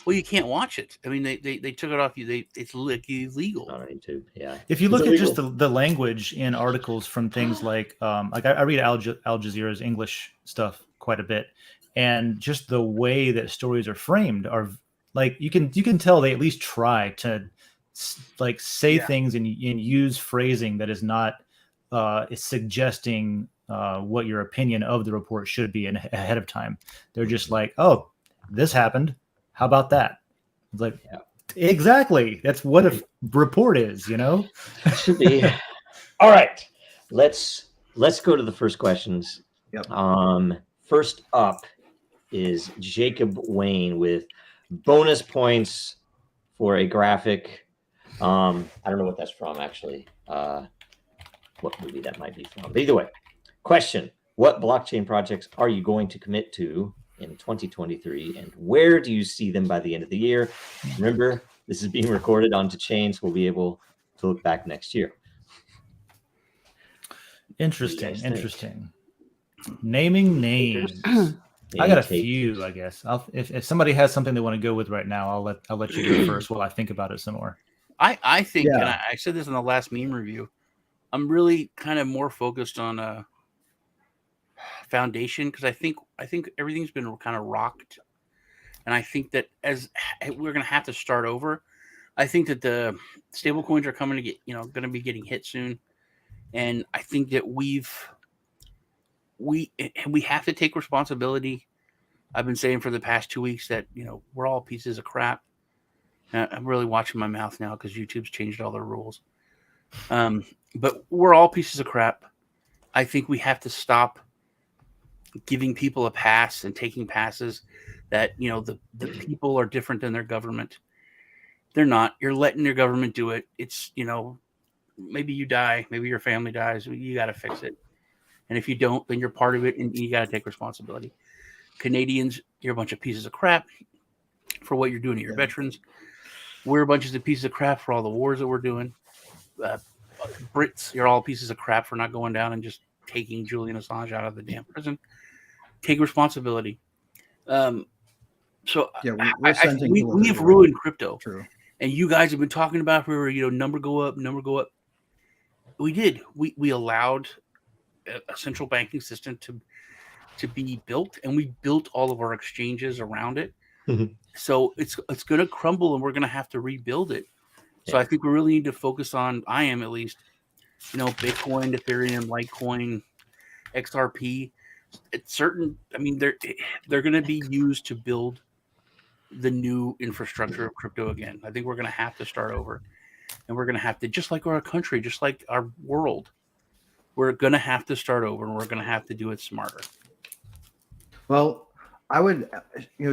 [SPEAKER 6] Well, you can't watch it. I mean, they took it off you. It's like illegal
[SPEAKER 2] on YouTube. Yeah.
[SPEAKER 5] If you look at just the language in articles from things like I read Al Jazeera's English stuff quite a bit, and just the way that stories are framed are like, you can tell they at least try to like say things and use phrasing that is not suggesting what your opinion of the report should be ahead of time. They're just like, oh, this happened. How about that? It's like, exactly. That's what a report is, you know?
[SPEAKER 2] It should be. All right. Let's go to the first questions.
[SPEAKER 3] Yep.
[SPEAKER 2] First up is Jacob Wayne with bonus points for a graphic. I don't know what that's from, actually. What movie that might be from. But either way, question: what blockchain projects are you going to commit to in 2023, and where do you see them by the end of the year? Remember, this is being recorded onto chains. We'll be able to look back next year.
[SPEAKER 5] Interesting. Naming names. I got a few, I guess. If somebody has something they want to go with right now, I'll let you go first while I think about it some more.
[SPEAKER 6] I think, and I said this in the last meme review, I'm really kind of more focused on a foundation, because I think everything's been kind of rocked, and I think that as we're going to have to start over. I think that the stable coins are coming to get, going to be getting hit soon, and I think that we have to take responsibility. I've been saying for the past 2 weeks that we're all pieces of crap. I'm really watching my mouth now because YouTube's changed all their rules. But we're all pieces of crap. I think we have to stop giving people a pass and taking passes that, the people are different than their government. They're not. You're letting your government do it. It's, maybe you die, maybe your family dies. You got to fix it. And if you don't, then you're part of it, and you got to take responsibility. Canadians, you're a bunch of pieces of crap for what you're doing to your veterans. We're a bunch of pieces of crap for all the wars that we're doing. Brits, you're all pieces of crap for not going down and just taking Julian Assange out of the damn prison. Take responsibility. So
[SPEAKER 3] Yeah,
[SPEAKER 6] we have ruined crypto.
[SPEAKER 3] True.
[SPEAKER 6] And you guys have been talking about for number go up. We did. We allowed a central banking system to be built, and we built all of our exchanges around it.
[SPEAKER 2] Mhm.
[SPEAKER 6] So it's going to crumble, and we're going to have to rebuild it. So I think we really need to focus on, I am at least, Bitcoin, Ethereum, Litecoin, XRP. It's certain, I mean, they're going to be used to build the new infrastructure of crypto again. I think we're going to have to start over, and we're going to have to, just like our country, just like our world, we're going to have to start over, and we're going to have to do it smarter.
[SPEAKER 3] Well, I would,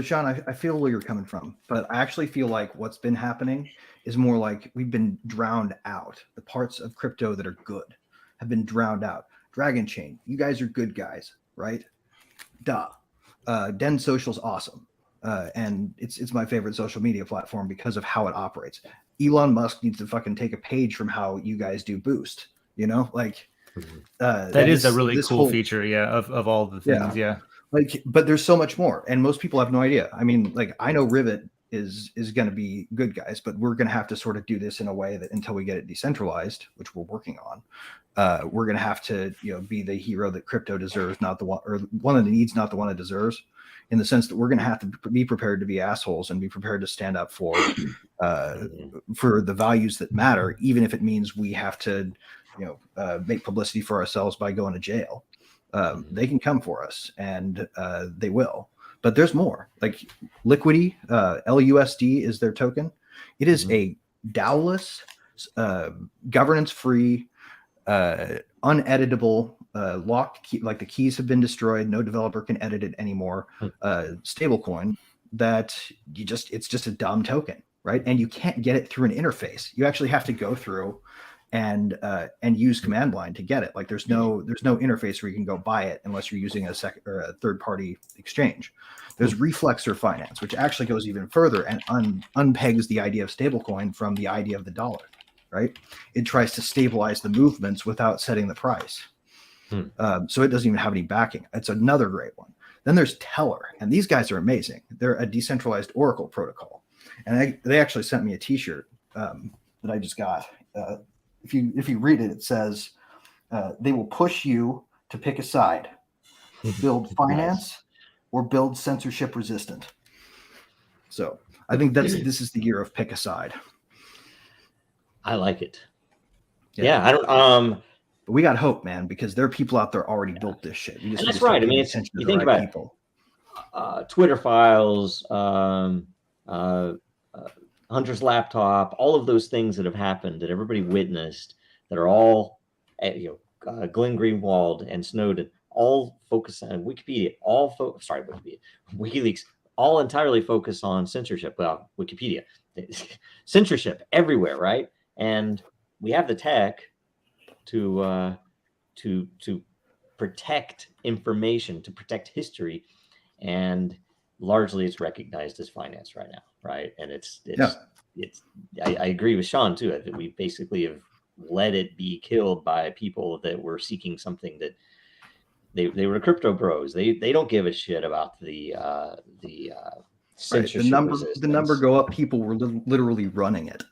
[SPEAKER 3] Sean, I feel where you're coming from, but I actually feel like what's been happening is more like we've been drowned out. The parts of crypto that are good have been drowned out. Dragon Chain, you guys are good guys, right? Duh. Den Social's awesome. And it's my favorite social media platform because of how it operates. Elon Musk needs to fucking take a page from how you guys do Boost,
[SPEAKER 5] that is a really cool feature, of all the things,
[SPEAKER 3] but there's so much more, and most people have no idea. I mean, I know Rivet is going to be good guys, but we're going to have to sort of do this in a way that until we get it decentralized, which we're working on, we're going to have to be the hero that crypto deserves, not the one, or one that needs, not the one it deserves, in the sense that we're going to have to be prepared to be assholes and be prepared to stand up for the values that matter, even if it means we have to make publicity for ourselves by going to jail. They can come for us, and they will. But there's more. Like Liquidity, LUSD is their token. It is a DAO-less, governance-free, uneditable, locked key, like the keys have been destroyed. No developer can edit it anymore. Stablecoin that it's just a dumb token, right? And you can't get it through an interface. You actually have to go through and use command line to get it. Like there's no interface where you can go buy it unless you're using a second or a third party exchange. There's Reflexor Finance, which actually goes even further and unpegs the idea of stablecoin from the idea of the dollar, right? It tries to stabilize the movements without setting the price. So it doesn't even have any backing. It's another great one. Then there's Teller, and these guys are amazing. They're a decentralized Oracle protocol, and they actually sent me a T-shirt that I just got. If you read it, it says they will push you to pick a side, build finance or build censorship resistant. So I think this is the year of pick a side.
[SPEAKER 2] I like it. Yeah, I don't.
[SPEAKER 3] But we got hope, man, because there are people out there already built this shit.
[SPEAKER 2] And that's right. I mean, you think about people. Twitter files, Hunter's laptop, all of those things that have happened that everybody witnessed, that are all, Glenn Greenwald and Snowden, all focus on Wikipedia, WikiLeaks, all entirely focus on censorship. Well, Wikipedia, censorship everywhere, right? And we have the tech to protect information, to protect history, and largely it's recognized as finance right now, right? And I agree with Sean too. I think we basically have let it be killed by people that were seeking something that they were crypto bros. They don't give a shit about the censorship.
[SPEAKER 3] The number go up. People were literally running it.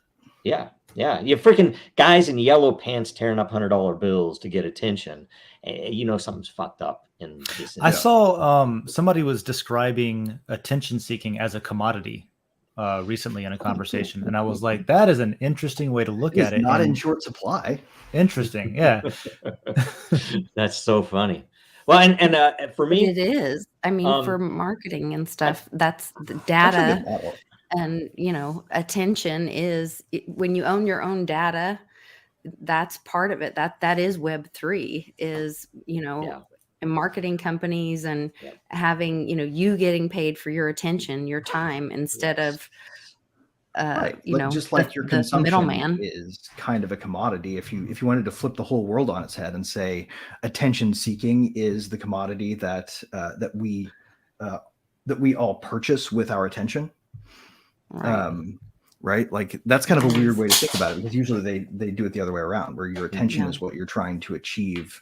[SPEAKER 2] Yeah. You freaking guys in yellow pants tearing up $100 bills to get attention. Something's fucked up in this.
[SPEAKER 5] I saw somebody was describing attention seeking as a commodity recently in a conversation, and I was like, that is an interesting way to look at it.
[SPEAKER 3] Not in short supply.
[SPEAKER 5] Interesting, yeah.
[SPEAKER 2] That's so funny. Well, and for me,
[SPEAKER 4] it is. I mean, for marketing and stuff, that's the data. And attention is when you own your own data. That's part of it. That is Web3 is and marketing companies and having you getting paid for your attention, your time, instead of
[SPEAKER 3] Right.
[SPEAKER 4] you know,
[SPEAKER 3] Just like your
[SPEAKER 4] the
[SPEAKER 3] consumption
[SPEAKER 4] middleman.
[SPEAKER 3] is kind of a commodity. If you wanted to flip the whole world on its head and say attention seeking is the commodity that we all purchase with our attention,
[SPEAKER 4] Right.
[SPEAKER 3] right? Like that's kind of a weird way to think about it, because usually they do it the other way around, where your attention
[SPEAKER 4] Yeah.
[SPEAKER 3] is what you're trying to achieve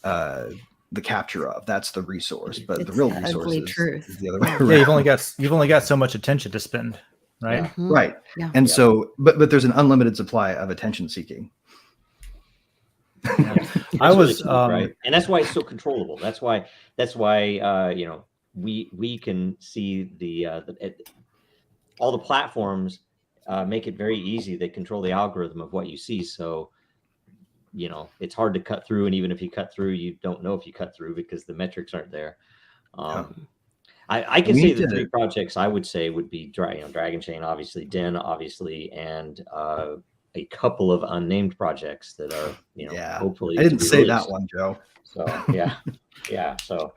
[SPEAKER 3] the capture of. That's the resource, but the
[SPEAKER 4] It's
[SPEAKER 3] real
[SPEAKER 4] the
[SPEAKER 3] resource
[SPEAKER 4] ugly
[SPEAKER 3] is
[SPEAKER 4] truth.
[SPEAKER 3] the other way
[SPEAKER 4] Yeah.
[SPEAKER 3] around.
[SPEAKER 5] Yeah, you've only got so much attention to spend, right?
[SPEAKER 2] Yeah.
[SPEAKER 4] Mhm.
[SPEAKER 3] Right.
[SPEAKER 4] Yeah.
[SPEAKER 3] And
[SPEAKER 2] Yeah.
[SPEAKER 3] so, but there's an unlimited supply of attention seeking.
[SPEAKER 5] Yeah.
[SPEAKER 2] That's
[SPEAKER 5] I was
[SPEAKER 2] really cool, right, and that's why it's so controllable. That's why you know, we can see all the platforms make it very easy. They control the algorithm of what you see, so you know it's hard to cut through. And even if you cut through, you don't know if you cut through because the metrics aren't there. I can
[SPEAKER 3] We
[SPEAKER 2] say
[SPEAKER 3] need
[SPEAKER 2] the
[SPEAKER 3] to-
[SPEAKER 2] three projects I would say would be Dragon Chain, obviously, Den, obviously, and a couple of unnamed projects that are, you know,
[SPEAKER 3] Yeah.
[SPEAKER 2] hopefully
[SPEAKER 3] I didn't
[SPEAKER 2] to be
[SPEAKER 3] say
[SPEAKER 2] released.
[SPEAKER 3] that one, Joe.
[SPEAKER 2] So yeah, yeah. So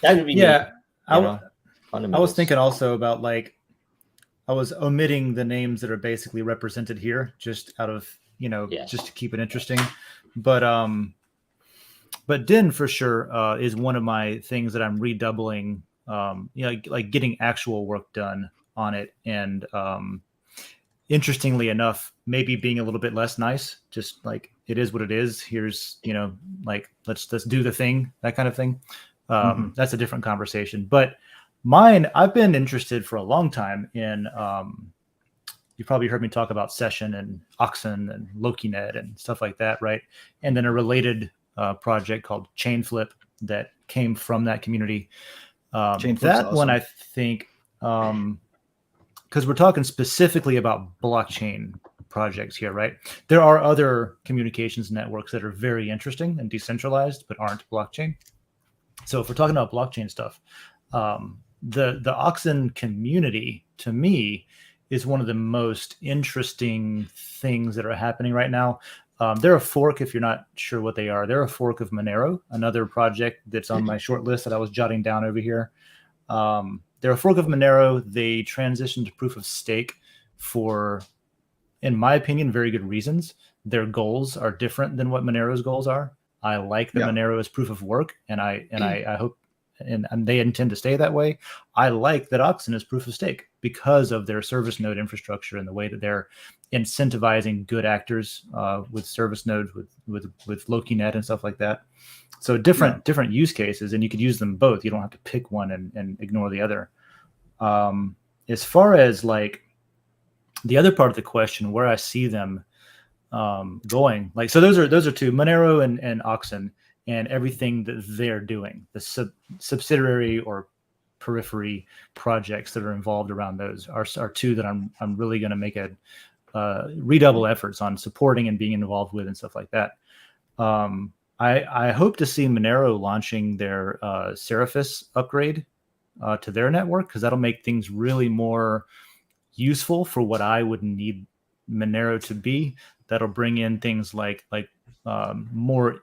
[SPEAKER 2] that would be neat,
[SPEAKER 5] yeah.
[SPEAKER 2] you know,
[SPEAKER 5] I was
[SPEAKER 2] fundamentals.
[SPEAKER 5] thinking also about, like, I was omitting the names that are basically represented here, just out of, you know,
[SPEAKER 2] Yes.
[SPEAKER 5] just to keep it interesting. But Den for sure is one of my things that I'm redoubling. You know, like getting actual work done on it, and interestingly enough, maybe being a little bit less nice. Just like, it is what it is. Here's, you know, like let's do the thing, that kind of thing. That's a different conversation. But mine, I've been interested for a long time in. You probably heard me talk about Session and Oxen and LokiNet and stuff like that, right? And then a related project called Chainflip that came from that community.
[SPEAKER 3] Chainflip's
[SPEAKER 5] That
[SPEAKER 3] awesome.
[SPEAKER 5] one, I think, because we're talking specifically about blockchain projects here, right? There are other communications networks that are very interesting and decentralized, but aren't blockchain. So if we're talking about blockchain stuff, the Oxen community, to me, is one of the most interesting things that are happening right now. They're a fork, if you're not sure what they are. They're a fork of Monero, another project that's on my short list that I was jotting down over here. They're a fork of Monero. They transitioned to proof of stake for, in my opinion, very good reasons. Their goals are different than what Monero's goals are. I like that Monero is proof of work, and I hope and they intend to stay that way. I like that Oxen is proof of stake because of their service node infrastructure and the way that they're incentivizing good actors with service nodes, with LokiNet and stuff like that. So different use cases, and you could use them both. You don't have to pick one and ignore the other. As far as like the other part of the question, where I see them going, like, so those are two, Monero and Oxen, and everything that they're doing, the subsidiary or periphery projects that are involved around those are two that I'm really going to make a redouble efforts on supporting and being involved with and stuff like that. I hope to see Monero launching their Seraphis upgrade to their network, because that'll make things really more useful for what I would need Monero to be. That'll bring in things like more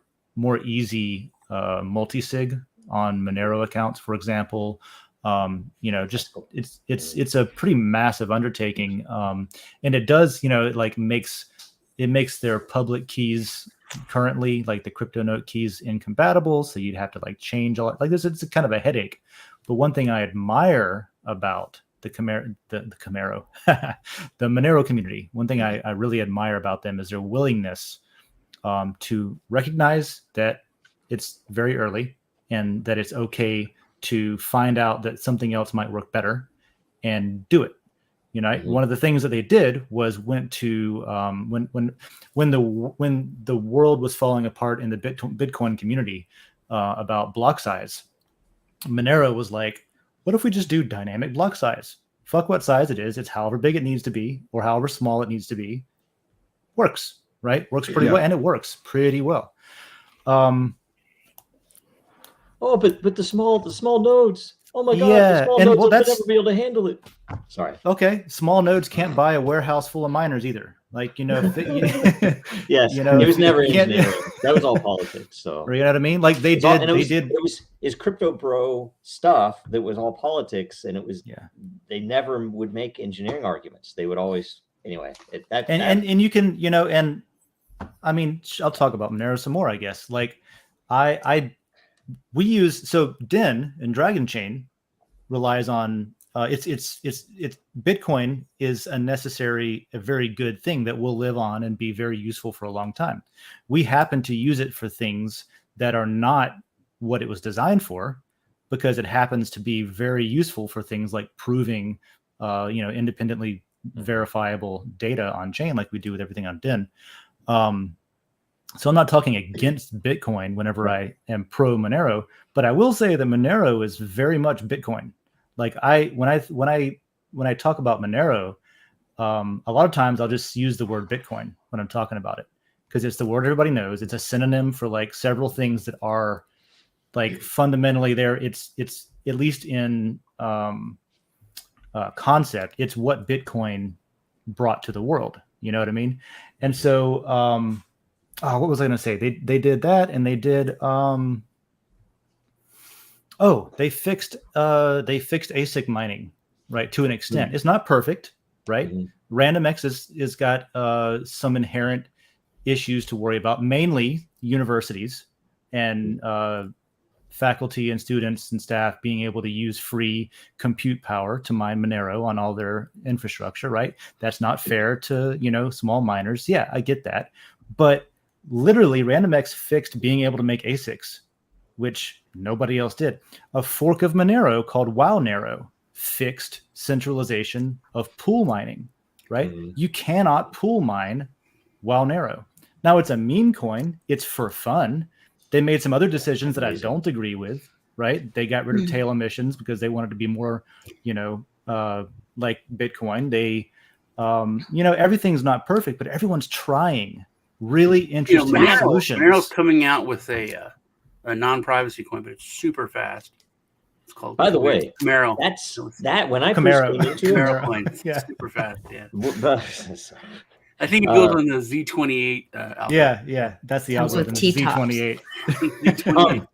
[SPEAKER 5] easy multi-sig on Monero accounts, for example. You know, just it's a pretty massive undertaking, and it does, you know, it makes their public keys currently, like the crypto note keys, incompatible. So you'd have to like change all, like this. It's kind of a headache. But one thing I admire about the Monero community, one thing I really admire about them is their willingness to recognize that it's very early and that it's okay to find out that something else might work better and do it. You know, one of the things that they did was went to when the world was falling apart in the Bitcoin community about block size, Monero was like, what if we just do dynamic block size? Fuck what size it is. It's however big it needs to be or however small it needs to be. Works, right? Works pretty well, and it works pretty well.
[SPEAKER 2] Oh, but the small nodes. Oh my God,
[SPEAKER 5] Yeah,
[SPEAKER 2] the small
[SPEAKER 5] and
[SPEAKER 2] nodes
[SPEAKER 5] well,
[SPEAKER 2] will
[SPEAKER 5] that's
[SPEAKER 2] never be able to handle it. Sorry.
[SPEAKER 5] okay. Small nodes can't buy a warehouse full of miners either. Like,
[SPEAKER 2] Yes,
[SPEAKER 5] you know,
[SPEAKER 2] it was never
[SPEAKER 5] you can't-
[SPEAKER 2] engineering. That was all politics. So
[SPEAKER 5] Or you know what I mean? Like they
[SPEAKER 2] it's all, and
[SPEAKER 5] did.
[SPEAKER 2] it was is crypto bro stuff that was all politics, and it was they never would make engineering arguments. They would always anyway. And
[SPEAKER 5] you can, you know, and I mean, I'll talk about Monero some more, I guess. Like we use DIN and Dragon Chain relies on it's Bitcoin is a very good thing that will live on and be very useful for a long time. We happen to use it for things that are not what it was designed for, because it happens to be very useful for things like proving independently verifiable data on chain, like we do with everything on DIN. So I'm not talking against Bitcoin whenever I am pro Monero, but I will say that Monero is very much Bitcoin. Like when I talk about Monero, a lot of times I'll just use the word Bitcoin when I'm talking about it, because it's the word everybody knows. It's a synonym for like several things that are like fundamentally there. It's at least in concept, it's what Bitcoin brought to the world. You know what I mean? And so, what was I going to say? They did that, and they did. They fixed ASIC mining, right, to an extent. It's not perfect, right? RandomX is got some inherent issues to worry about, mainly universities and faculty and students and staff being able to use free compute power to mine Monero on all their infrastructure, right? That's not fair to, small miners. Yeah, I get that. But literally, RandomX fixed being able to make ASICs, which nobody else did. A fork of Monero called WowNero fixed centralization of pool mining, right? You cannot pool mine WowNero. Now, it's a meme coin. It's for fun. They made some other decisions that I don't agree with, right? They got rid of tail emissions because they wanted to be more, like Bitcoin. They, everything's not perfect, but everyone's trying really interesting solutions.
[SPEAKER 6] Monero's coming out with a non-privacy coin, but it's super fast. It's called.
[SPEAKER 2] By the way,
[SPEAKER 6] Camaro.
[SPEAKER 2] That's that when I first came into
[SPEAKER 6] Camaro coin. It's super fast. Yeah. I think it goes on the Z28 algorithm.
[SPEAKER 5] Yeah, that's the
[SPEAKER 4] Comes with
[SPEAKER 5] algorithm.
[SPEAKER 4] T-tops.
[SPEAKER 5] Z28.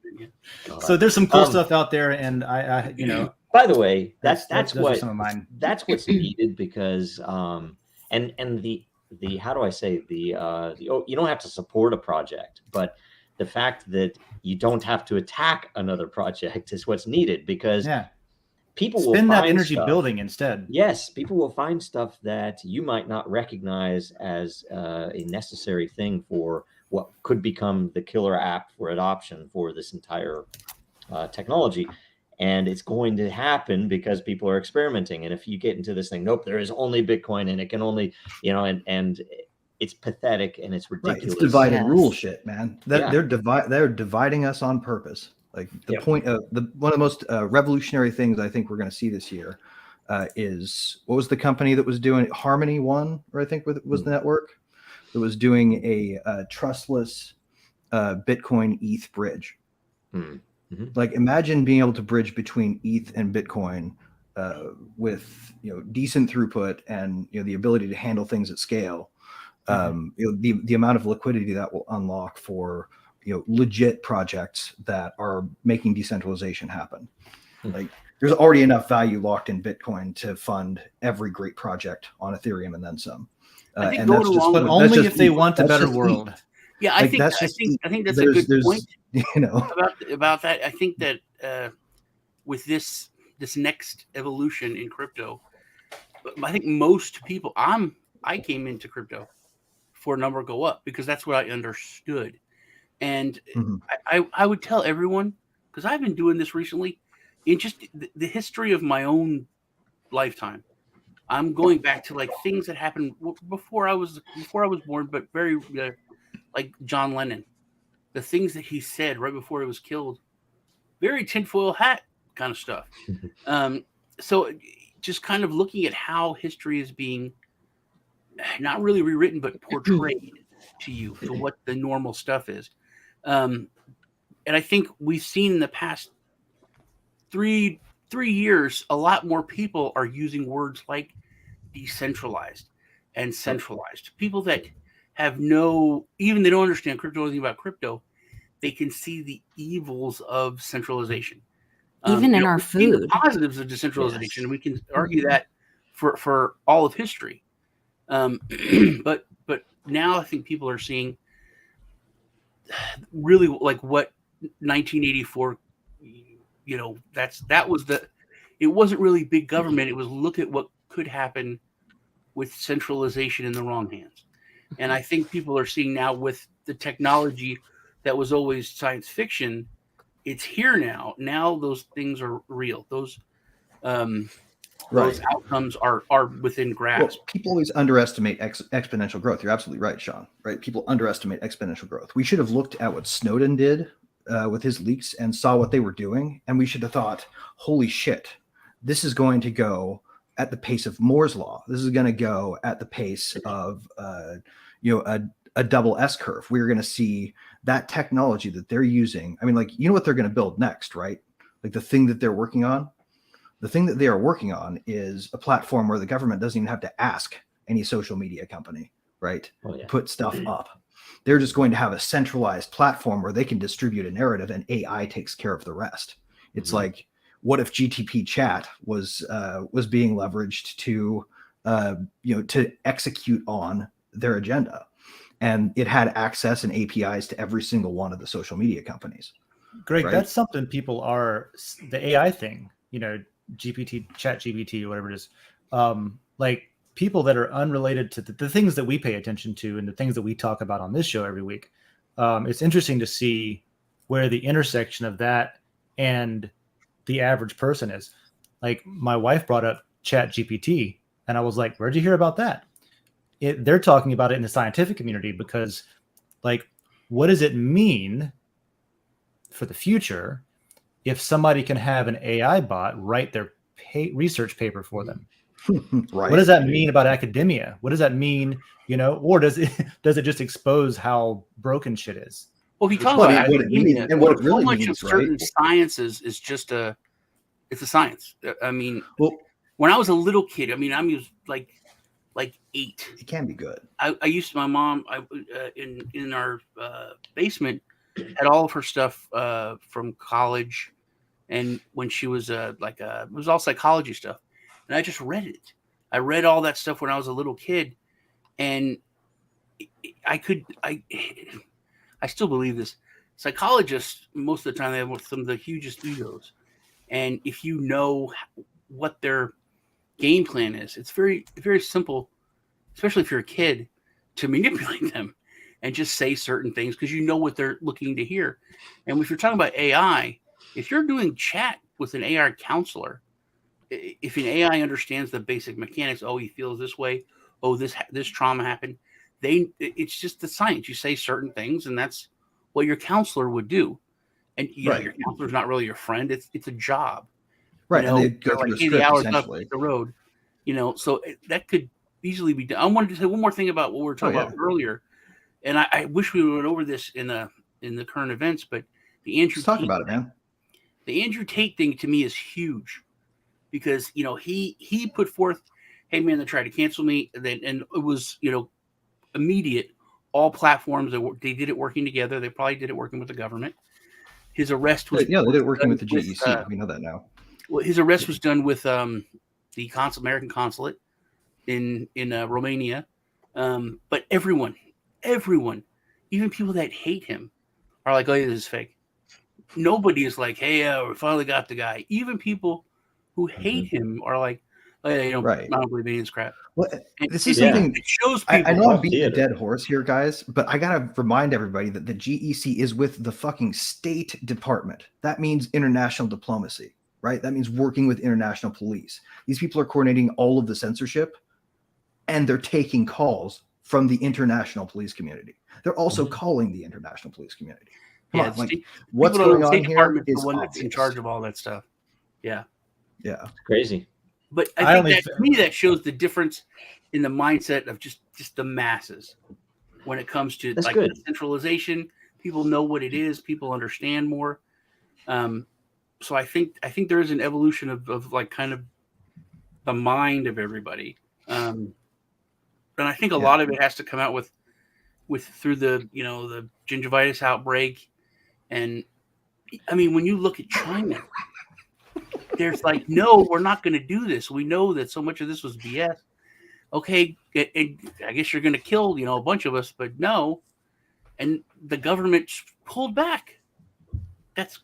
[SPEAKER 5] So there's some cool stuff out there, and I
[SPEAKER 2] By the way, that's
[SPEAKER 5] those
[SPEAKER 2] what
[SPEAKER 5] are some of mine.
[SPEAKER 2] That's what's needed, because and the how do I say the you don't have to support a project, but the fact that you don't have to attack another project is what's needed, because people will
[SPEAKER 5] spend that
[SPEAKER 2] find
[SPEAKER 5] energy
[SPEAKER 2] stuff,
[SPEAKER 5] building instead.
[SPEAKER 2] Yes, people will find stuff that you might not recognize as a necessary thing for what could become the killer app for adoption for this entire technology. And it's going to happen because people are experimenting. And if you get into this thing, nope, there is only Bitcoin and it can only, and it's pathetic and it's ridiculous.
[SPEAKER 3] Right. It's divided rule shit, man. They're dividing us on purpose. Like the point of one of the most revolutionary things I think we're going to see this year is, what was the company that was doing Harmony One, or I think was the network that was doing a trustless Bitcoin ETH bridge. Like, imagine being able to bridge between ETH and Bitcoin with decent throughput and the ability to handle things at scale. The amount of liquidity that will unlock for legit projects that are making decentralization happen. Like, there's already enough value locked in Bitcoin to fund every great project on Ethereum and then some.
[SPEAKER 6] And that's just,
[SPEAKER 5] but only if they want a better world.
[SPEAKER 6] Yeah, I think that's a good point. About that. I think that with this next evolution in crypto, I think most people, I came into crypto for a number go up because that's what I understood. And I would tell everyone, because I've been doing this recently, in just the history of my own lifetime, I'm going back to like things that happened before I was born, but very like John Lennon, the things that he said right before he was killed, very tinfoil hat kind of stuff. So just kind of looking at how history is being not really rewritten, but portrayed to you for what the normal stuff is. And I think we've seen in the past three 3 years, a lot more people are using words like decentralized and centralized. People that have they don't understand crypto, anything about crypto, they can see the evils of centralization.
[SPEAKER 4] Even in our food.
[SPEAKER 6] The positives of decentralization, we can argue that for all of history. But now I think people are seeing really like what 1984, it wasn't really big government. It was look at what could happen with centralization in the wrong hands. And I think people are seeing now with the technology that was always science fiction, it's here now. Now those things are real. Those outcomes are within grasp.
[SPEAKER 3] Well, people always underestimate exponential growth. You're absolutely right, Sean. Right? People underestimate exponential growth. We should have looked at what Snowden did with his leaks and saw what they were doing, and we should have thought, "Holy shit, this is going to go at the pace of Moore's law. This is going to go at the pace of a double S curve. We're going to see that technology that they're using. I mean, like, you know what they're going to build next, right? Like the thing that they're working on. The thing that they are working on is a platform where the government doesn't even have to ask any social media company, right? Put stuff up. They're just going to have a centralized platform where they can distribute a narrative and AI takes care of the rest. It's like, what if GTP chat was being leveraged to execute on their agenda, and it had access and APIs to every single one of the social media companies.
[SPEAKER 5] Greg,
[SPEAKER 3] right?
[SPEAKER 5] That's something people are, the AI thing, GPT, chat GPT, whatever it is, like people that are unrelated to the things that we pay attention to and the things that we talk about on this show every week. It's interesting to see where the intersection of that and the average person is. Like, my wife brought up chat GPT and I was like, where'd you hear about that? They're talking about it in the scientific community because, like, what does it mean for the future if somebody can have an AI bot write their research paper for them?
[SPEAKER 3] Right.
[SPEAKER 5] What does that mean about academia? What does that mean, or does it just expose how broken shit is?
[SPEAKER 6] Well, if you talk about academia,
[SPEAKER 3] and what it really
[SPEAKER 6] much
[SPEAKER 3] means,
[SPEAKER 6] of certain sciences is just it's a science. I mean, when I was a little kid, I was like 8.
[SPEAKER 3] It can be good.
[SPEAKER 6] I used to, my mom, in our basement, had all of her stuff from college, and when she was it was all psychology stuff, and I just read it. I read all that stuff when I was a little kid, and I still believe this. Psychologists, most of the time, they have some of the hugest egos, and if you know what their game plan is, it's very, very simple, especially if you're a kid, to manipulate them and just say certain things because you know what they're looking to hear. And if you're talking about AI, if you're doing chat with an AI counselor, if an AI understands the basic mechanics, he feels this way, this trauma happened, it's just the science. You say certain things, and that's what your counselor would do. And your counselor's not really your friend; it's a job,
[SPEAKER 3] right? And they go through a script,
[SPEAKER 6] the hours
[SPEAKER 3] essentially.
[SPEAKER 6] up the road, So that could easily be done. I wanted to say one more thing about what we were talking about earlier, and I wish we went over this in the current events, but the Andrew
[SPEAKER 3] Let's talk about it, man.
[SPEAKER 6] The Andrew Tate thing to me is huge because he put forth, hey man, they tried to cancel me, and it was immediate. All platforms they did it working together. They probably did it working with the government. His arrest was
[SPEAKER 3] they did it working with the GEC. We know that now.
[SPEAKER 6] Well, his arrest was done with the American consulate in Romania. But everyone, even people that hate him, are like, "Oh, yeah, this is fake." Nobody is like, "Hey, we finally got the guy." Even people who hate him are like, "Oh, yeah, I don't believe any of this crap."
[SPEAKER 3] Well, this is something
[SPEAKER 6] it shows people.
[SPEAKER 3] I know I'm beating a dead horse here, guys, but I gotta remind everybody that the GEC is with the fucking State Department. That means international diplomacy, right? That means working with international police. These people are coordinating all of the censorship, and they're taking calls from the international police community. They're also calling the international police community. Come on, what's going on here is
[SPEAKER 6] the one that's in charge of all that stuff. Yeah.
[SPEAKER 3] Yeah.
[SPEAKER 2] Crazy.
[SPEAKER 6] But I think to me, that shows the difference in the mindset of just the masses when it comes to the centralization. People know what it is. People understand more. so I think there is an evolution of like kind of the mind of everybody. And I think a lot of it has to come out with through the, the gingivitis outbreak. And I mean, when you look at China, there's like, no, we're not going to do this. We know that so much of this was BS. Okay, I guess you're going to kill, a bunch of us, but no. And the government pulled back. That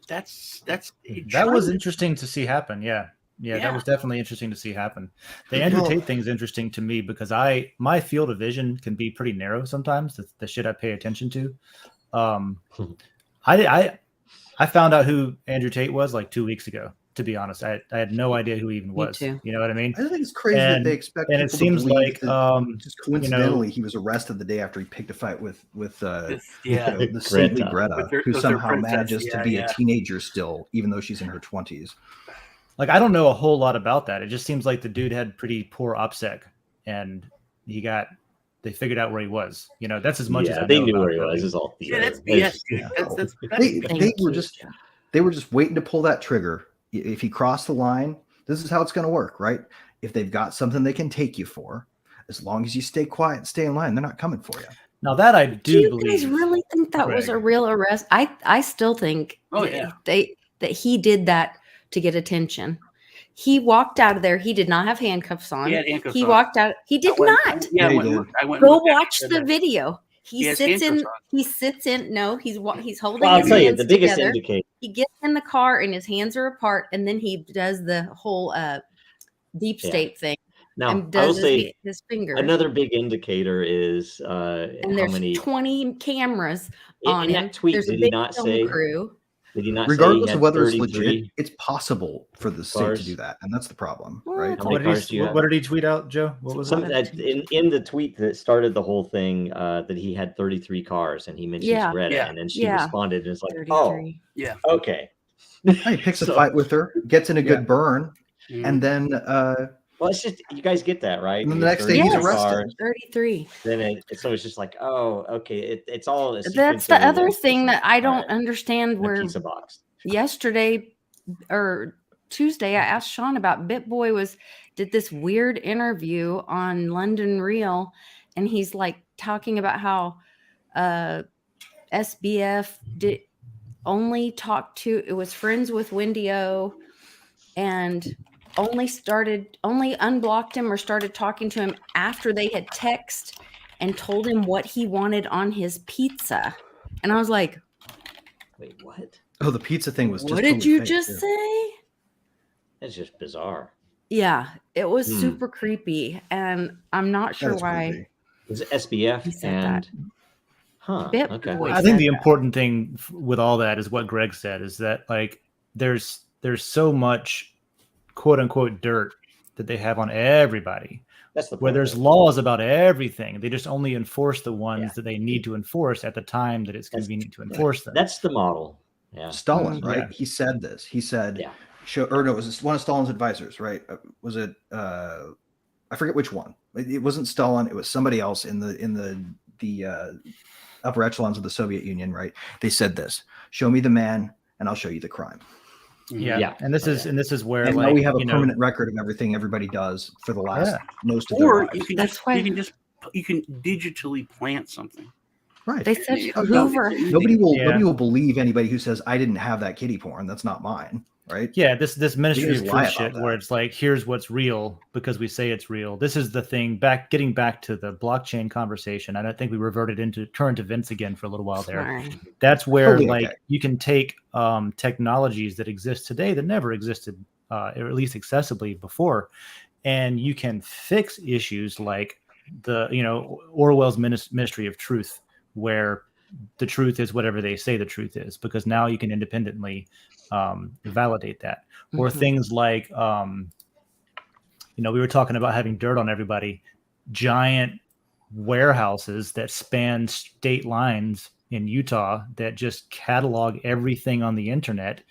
[SPEAKER 5] was interesting to see happen. Yeah, that was definitely interesting to see happen. The Andrew Tate thing's interesting to me because my field of vision can be pretty narrow sometimes. The shit I pay attention to. I found out who Andrew Tate was like 2 weeks ago. To be honest, I had no idea who he even was.
[SPEAKER 4] Me too.
[SPEAKER 5] You know what I mean?
[SPEAKER 3] I think it's crazy that they expect.
[SPEAKER 5] And it seems like
[SPEAKER 3] just coincidentally, he was arrested the day after he picked a fight with the saintly Greta, who somehow manages to be a teenager still, even though she's in her 20s.
[SPEAKER 5] Like, I don't know a whole lot about that. It just seems like the dude had pretty poor OPSEC, and they figured out where he was. That's as much as I know.
[SPEAKER 2] They knew where he was. Is all.
[SPEAKER 6] Yeah, that's BS.
[SPEAKER 3] They were just waiting to pull that trigger. If he crossed the line, this is how it's going to work, right? If they've got something they can take you for, as long as you stay quiet and stay in line, they're not coming for you.
[SPEAKER 5] Now that I do believe.
[SPEAKER 4] You guys really think that was a real arrest? I still think that he did that to get attention. He walked out of there. He did not have handcuffs on. He walked out. He did not.
[SPEAKER 6] Yeah,
[SPEAKER 3] I
[SPEAKER 6] went.
[SPEAKER 4] Go watch the video. He sits in. No, he's holding.
[SPEAKER 2] Well, I'll
[SPEAKER 4] his
[SPEAKER 2] tell you,
[SPEAKER 4] hands
[SPEAKER 2] the biggest
[SPEAKER 4] together.
[SPEAKER 2] indicator.
[SPEAKER 4] He gets in the car and his hands are apart, and then he does the whole deep state thing.
[SPEAKER 2] Now,
[SPEAKER 4] and does his finger.
[SPEAKER 2] Another big indicator is
[SPEAKER 4] and there's 20 cameras on
[SPEAKER 2] in
[SPEAKER 4] him.
[SPEAKER 2] that tweet.
[SPEAKER 4] There's
[SPEAKER 2] Did
[SPEAKER 4] a
[SPEAKER 2] he
[SPEAKER 4] big
[SPEAKER 2] not
[SPEAKER 4] film
[SPEAKER 2] say?
[SPEAKER 4] crew.
[SPEAKER 2] Did he not
[SPEAKER 3] regardless
[SPEAKER 2] say
[SPEAKER 3] of whether it's
[SPEAKER 2] 33?
[SPEAKER 3] legit, it's possible for the state to do that, and that's the problem, right?
[SPEAKER 2] How many cars do you have?
[SPEAKER 5] What did he tweet out, Joe? What was
[SPEAKER 2] in the tweet that started the whole thing? That he had 33 cars, and he mentioned Greta, and then she responded, and it's like, 33. Okay.
[SPEAKER 3] He picks a fight with her, gets in a good burn, and then
[SPEAKER 2] well, it's just, you guys get that, right?
[SPEAKER 3] And then the next day he's arrested.
[SPEAKER 4] 33.
[SPEAKER 2] Then so it's just like, oh, okay, it's all.
[SPEAKER 4] That's the other thing that I don't understand. Where
[SPEAKER 2] pizza box.
[SPEAKER 4] Yesterday or Tuesday, I asked Sean about BitBoy did this weird interview on London Real, and he's like talking about how SBF only was friends with Wendy O, and only unblocked him or started talking to him after they had texted and told him what he wanted on his pizza. And I was like,
[SPEAKER 2] wait, what?
[SPEAKER 3] Oh, the pizza thing was just
[SPEAKER 4] what did you just say?
[SPEAKER 2] It's just bizarre.
[SPEAKER 4] Yeah, it was super creepy, and I'm not sure why.
[SPEAKER 3] Creepy.
[SPEAKER 2] It was SBF and okay.
[SPEAKER 5] I think the important thing with all that is what Greg said, is that like there's so much quote unquote dirt that they have on everybody.
[SPEAKER 2] That's the point.
[SPEAKER 5] Where there's laws about everything. They just only enforce the ones that they need to enforce at the time that it's convenient to enforce them.
[SPEAKER 2] That's the model. Yeah.
[SPEAKER 3] Stalin, right? Yeah. He said this. He said, it was one of Stalin's advisors, right? Was it? I forget which one. It wasn't Stalin. It was somebody else in the upper echelons of the Soviet Union, right? They said this: "Show me the man, and I'll show you the crime."
[SPEAKER 5] Yeah. And this is where
[SPEAKER 3] and now we have a permanent record of everything everybody does for the last most of their lives.
[SPEAKER 6] You can digitally plant something.
[SPEAKER 3] Right.
[SPEAKER 4] They said Hoover.
[SPEAKER 3] Nobody will believe anybody who says I didn't have that kiddie porn. That's not mine. Right.
[SPEAKER 5] Yeah. This Ministry of Truth shit where it's like, here's what's real because we say it's real. This is the thing getting back to the blockchain conversation. I don't think we reverted into current events again for a little while there.
[SPEAKER 4] Sorry.
[SPEAKER 5] That's where you can take technologies that exist today that never existed, or at least accessibly before, and you can fix issues like Orwell's Ministry of Truth, where the truth is whatever they say the truth is, because now you can independently validate that. Or things like, we were talking about having dirt on everybody, giant warehouses that span state lines in Utah that just catalog everything on the internet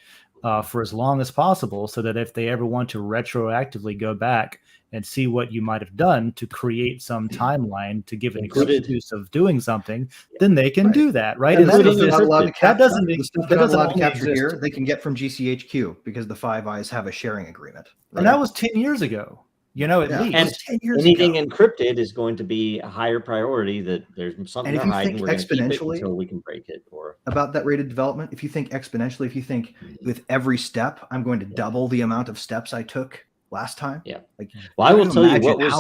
[SPEAKER 5] for as long as possible, so that if they ever want to retroactively go back and see what you might have done to create some timeline to give an
[SPEAKER 2] Included.
[SPEAKER 5] excuse of doing something, then they can do that, right?
[SPEAKER 3] And
[SPEAKER 5] And
[SPEAKER 3] the
[SPEAKER 5] that
[SPEAKER 3] stuff they're not allowed to
[SPEAKER 5] that
[SPEAKER 3] capture,
[SPEAKER 5] doesn't
[SPEAKER 3] the stuff
[SPEAKER 5] that
[SPEAKER 3] they're not
[SPEAKER 5] doesn't
[SPEAKER 3] allowed to
[SPEAKER 5] only
[SPEAKER 3] capture
[SPEAKER 5] exist.
[SPEAKER 3] here, they can get from GCHQ because the Five Eyes have a sharing agreement. Right?
[SPEAKER 5] And that was 10 years ago, at
[SPEAKER 3] Yeah.
[SPEAKER 5] least.
[SPEAKER 2] And
[SPEAKER 3] It was 10 years
[SPEAKER 2] anything
[SPEAKER 3] ago.
[SPEAKER 2] encrypted is going to be a higher priority. That there's something
[SPEAKER 3] And if
[SPEAKER 2] they're
[SPEAKER 3] you
[SPEAKER 2] hiding.
[SPEAKER 3] think
[SPEAKER 2] We're going to keep it
[SPEAKER 3] exponentially
[SPEAKER 2] until we can break it. Or
[SPEAKER 3] about that rate of development, if you think exponentially, if you think with every step, I'm going to double the amount of steps I took last time.
[SPEAKER 2] Yeah.
[SPEAKER 3] Like,
[SPEAKER 2] well, I will tell you
[SPEAKER 3] imagine
[SPEAKER 2] what was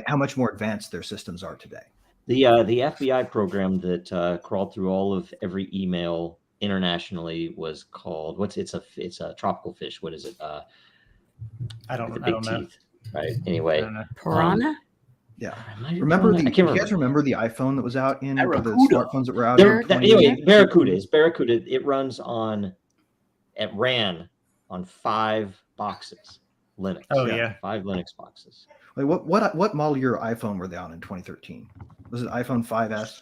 [SPEAKER 3] how much more advanced their systems are today.
[SPEAKER 2] the FBI program that crawled through every email internationally was called it's a tropical fish. What is it?
[SPEAKER 5] I
[SPEAKER 2] The
[SPEAKER 5] don't
[SPEAKER 2] big
[SPEAKER 5] know.
[SPEAKER 2] teeth. Right.
[SPEAKER 5] I
[SPEAKER 2] Anyway,
[SPEAKER 5] don't know.
[SPEAKER 4] Piranha?
[SPEAKER 3] Yeah.
[SPEAKER 2] am I
[SPEAKER 3] Remember
[SPEAKER 2] wrong? I can't
[SPEAKER 3] you guys remember the iPhone that was out in, or the
[SPEAKER 6] Barracuda.
[SPEAKER 3] smartphones that were out
[SPEAKER 2] There,
[SPEAKER 3] in
[SPEAKER 2] anyway,
[SPEAKER 3] 2018?
[SPEAKER 2] Barracuda. It ran on 5 boxes, Linux.
[SPEAKER 5] Oh,
[SPEAKER 3] Yeah.
[SPEAKER 5] yeah.
[SPEAKER 2] 5 Linux boxes.
[SPEAKER 3] Like what model year iPhone were they on in 2013? Was it iPhone 5S?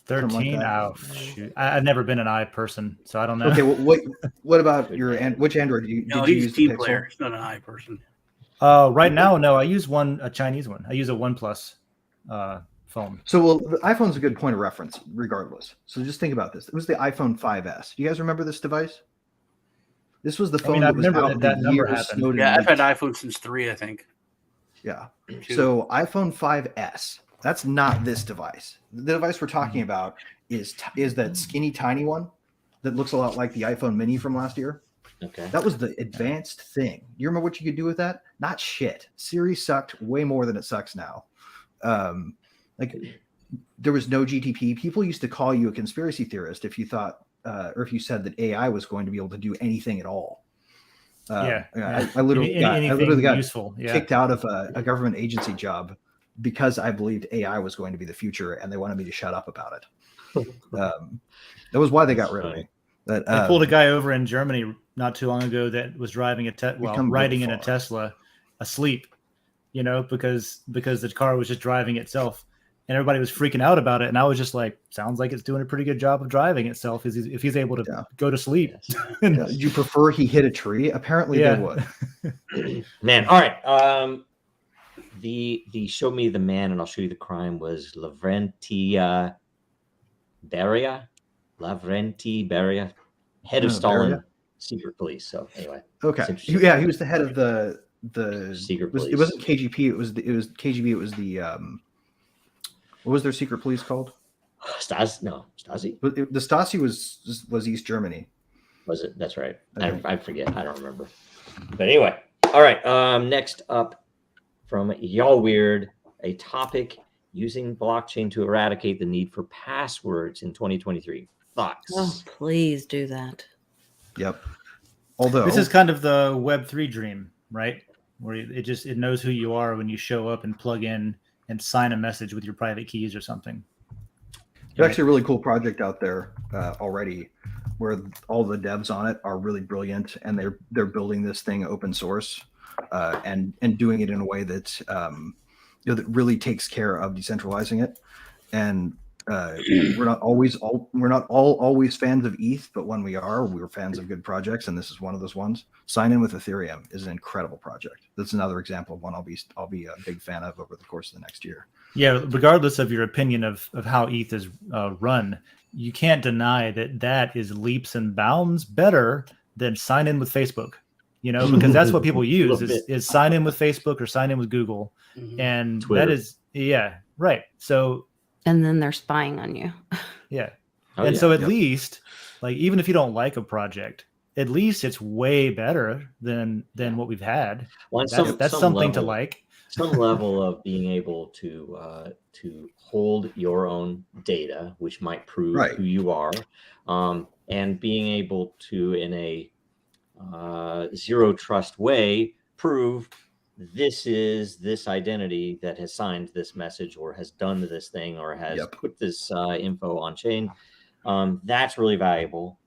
[SPEAKER 5] 13.
[SPEAKER 3] that.
[SPEAKER 5] Oh, shoot. I've never been an I person, so I don't know.
[SPEAKER 3] Okay, what about which Android did you
[SPEAKER 6] No,
[SPEAKER 3] use?
[SPEAKER 6] he's a
[SPEAKER 3] the
[SPEAKER 6] team
[SPEAKER 3] Pixel?
[SPEAKER 6] player. He's not an I person.
[SPEAKER 5] Right now, no. I use a Chinese one. I use a OnePlus phone.
[SPEAKER 3] So, the iPhone's a good point of reference, regardless. So just think about this. It was the iPhone 5S. Do you guys remember this device? This was the phone
[SPEAKER 5] I
[SPEAKER 3] that was
[SPEAKER 5] remember
[SPEAKER 3] out
[SPEAKER 5] that
[SPEAKER 3] the
[SPEAKER 5] number
[SPEAKER 3] year
[SPEAKER 5] happened.
[SPEAKER 3] Snowden
[SPEAKER 6] Yeah, I've
[SPEAKER 3] leaked.
[SPEAKER 6] had iPhone since 3, I think.
[SPEAKER 3] Yeah.
[SPEAKER 6] Two.
[SPEAKER 3] So iPhone 5S, that's not this device. The device we're talking about is that skinny, tiny one that looks a lot like the iPhone mini from last year.
[SPEAKER 2] Okay.
[SPEAKER 3] That was the advanced thing. You remember what you could do with that? Not shit. Siri sucked way more than it sucks now. Like there was no GTP. People used to call you a conspiracy theorist if you thought, or if you said that AI was going to be able to do anything at all.
[SPEAKER 5] Yeah.
[SPEAKER 3] I literally got
[SPEAKER 5] useful. Yeah.
[SPEAKER 3] kicked out of a government agency job because I believed AI was going to be the future, and they wanted me to shut up about it. That was why they got rid of me. But,
[SPEAKER 5] I pulled a guy over in Germany not too long ago that was driving riding in a Tesla, asleep, because the car was just driving itself, and everybody was freaking out about it. And I was just like, sounds like it's doing a pretty good job of driving itself if he's able to go to sleep.
[SPEAKER 3] Did you prefer he hit a tree? Apparently they would.
[SPEAKER 2] Man, all right. The show me the man and I'll show you the crime was Lavrenti Beria, head of Stalin
[SPEAKER 3] Beria?
[SPEAKER 2] secret police. So anyway,
[SPEAKER 3] Okay. Yeah, he was the head of the
[SPEAKER 2] secret police.
[SPEAKER 3] It wasn't KGP. It was KGB. It was the what was their secret police called?
[SPEAKER 2] Stasi.
[SPEAKER 3] The Stasi was East Germany.
[SPEAKER 2] Was it? That's right.
[SPEAKER 3] Okay.
[SPEAKER 2] I forget. I don't remember. But anyway, all right. Next up from Y'all Weird, a topic using blockchain to eradicate the need for passwords in 2023. Thoughts?
[SPEAKER 4] Oh, please do that.
[SPEAKER 3] Yep. Although
[SPEAKER 5] this is kind of the Web3 dream, right? Where it knows who you are when you show up and plug in and sign a message with your private keys or something.
[SPEAKER 3] there's actually a really cool project out there already, where all the devs on it are really brilliant, and they're building this thing open source, and doing it in a way that that really takes care of decentralizing it. And we're not all always fans of ETH, but when we're fans of good projects, and this is one of those ones. Sign in with Ethereum is an incredible project. That's another example of one I'll be a big fan of over the course of the next year.
[SPEAKER 5] Yeah, regardless of your opinion of how ETH is run, you can't deny that is leaps and bounds better than sign in with Facebook. Because that's what people use is sign in with Facebook or sign in with Google, and
[SPEAKER 2] Twitter.
[SPEAKER 5] that is right. So.
[SPEAKER 4] And then they're spying on you.
[SPEAKER 5] Yeah.
[SPEAKER 2] So
[SPEAKER 5] at least, like, even if you don't like a project, at least it's way better than what we've had.
[SPEAKER 2] Well,
[SPEAKER 5] That's something to like.
[SPEAKER 2] Some level of being able to hold your own data, which might prove who you are, and being able to, in a zero trust way, prove this is this identity that has signed this message or has done this thing or has put this info on chain. That's really valuable.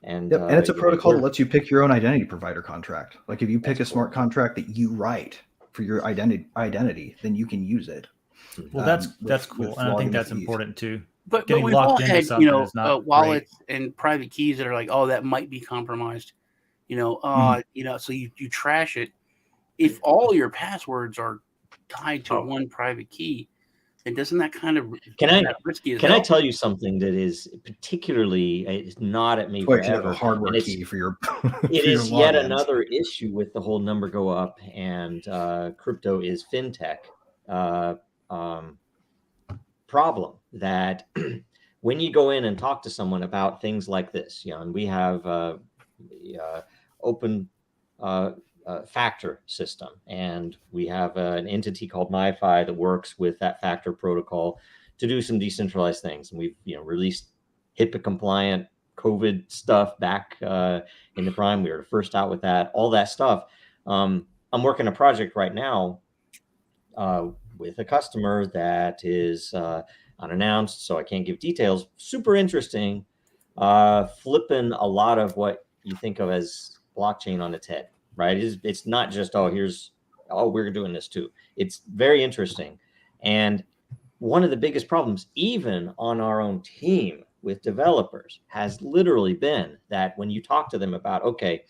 [SPEAKER 2] And
[SPEAKER 3] it's a protocol that lets you pick your own identity provider contract. Like if you pick a smart contract that you write for your identity, then you can use it.
[SPEAKER 5] Well, that's cool, and I think that's important too.
[SPEAKER 6] But
[SPEAKER 5] Getting
[SPEAKER 6] we've all
[SPEAKER 5] locked into
[SPEAKER 6] had
[SPEAKER 5] something is not
[SPEAKER 6] wallets and private keys that are like, oh, that might be compromised. So you trash it. if all your passwords are tied to one private key, then doesn't that kind of risky as
[SPEAKER 2] Can
[SPEAKER 6] hell?
[SPEAKER 2] I tell you something that is particularly, it's not at me
[SPEAKER 3] That's why you should have
[SPEAKER 2] forever.
[SPEAKER 3] a hardware
[SPEAKER 2] and
[SPEAKER 3] key for your.
[SPEAKER 2] It is yet another issue with the whole number go up and crypto is fintech problem that when you go in and talk to someone about things like this, and we have open factor system, and we have an entity called MiFi that works with that factor protocol to do some decentralized things, and we've released HIPAA compliant COVID stuff back in the prime. We were first out with that, all that stuff. I'm working a project right now with a customer that is unannounced, so I can't give details. Super interesting, flipping a lot of what you think of as blockchain on its head, right? It's not just, we're doing this too. It's very interesting. And one of the biggest problems, even on our own team with developers, has literally been that when you talk to them about, okay,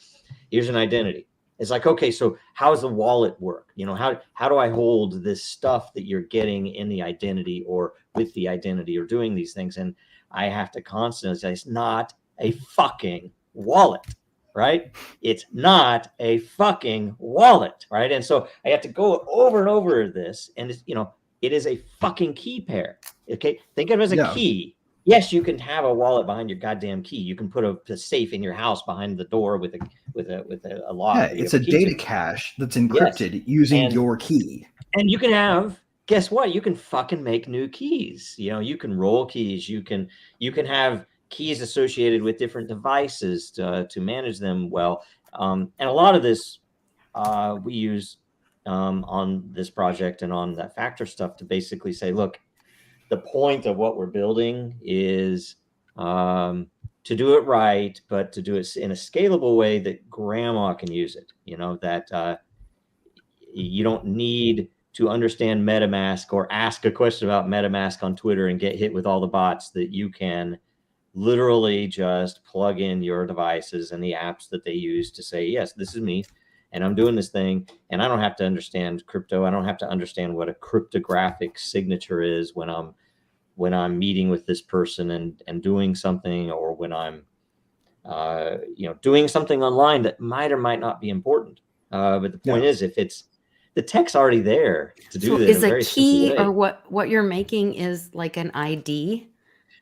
[SPEAKER 2] here's an identity. It's like, okay, so how does the wallet work? How do I hold this stuff that you're getting in the identity or with the identity or doing these things? And I have to constantly say, it's not a fucking wallet, right? It's not a fucking wallet, right? And so I have to go over and over this, and it's, it is a fucking key pair. Okay, think of it as a key. Yes, you can have a wallet behind your goddamn key. You can put a safe in your house behind the door with a lock.
[SPEAKER 3] Yeah, it's a data cache that's encrypted using your key.
[SPEAKER 2] And you can have, guess what? You can fucking make new keys. You can roll keys. You can have keys associated with different devices to manage them well. And a lot of this we use on this project and on that factor stuff to basically say, look, the point of what we're building is to do it right, but to do it in a scalable way that grandma can use it. That you don't need to understand MetaMask or ask a question about MetaMask on Twitter and get hit with all the bots, that you can literally just plug in your devices and the apps that they use to say, yes, this is me, and I'm doing this thing, and I don't have to understand crypto. I don't have to understand what a cryptographic signature is when I'm meeting with this person and doing something, or when I'm doing something online that might or might not be important. But the point is, if it's the tech's already there to do this.
[SPEAKER 4] Is a key, or what you're making is like an ID?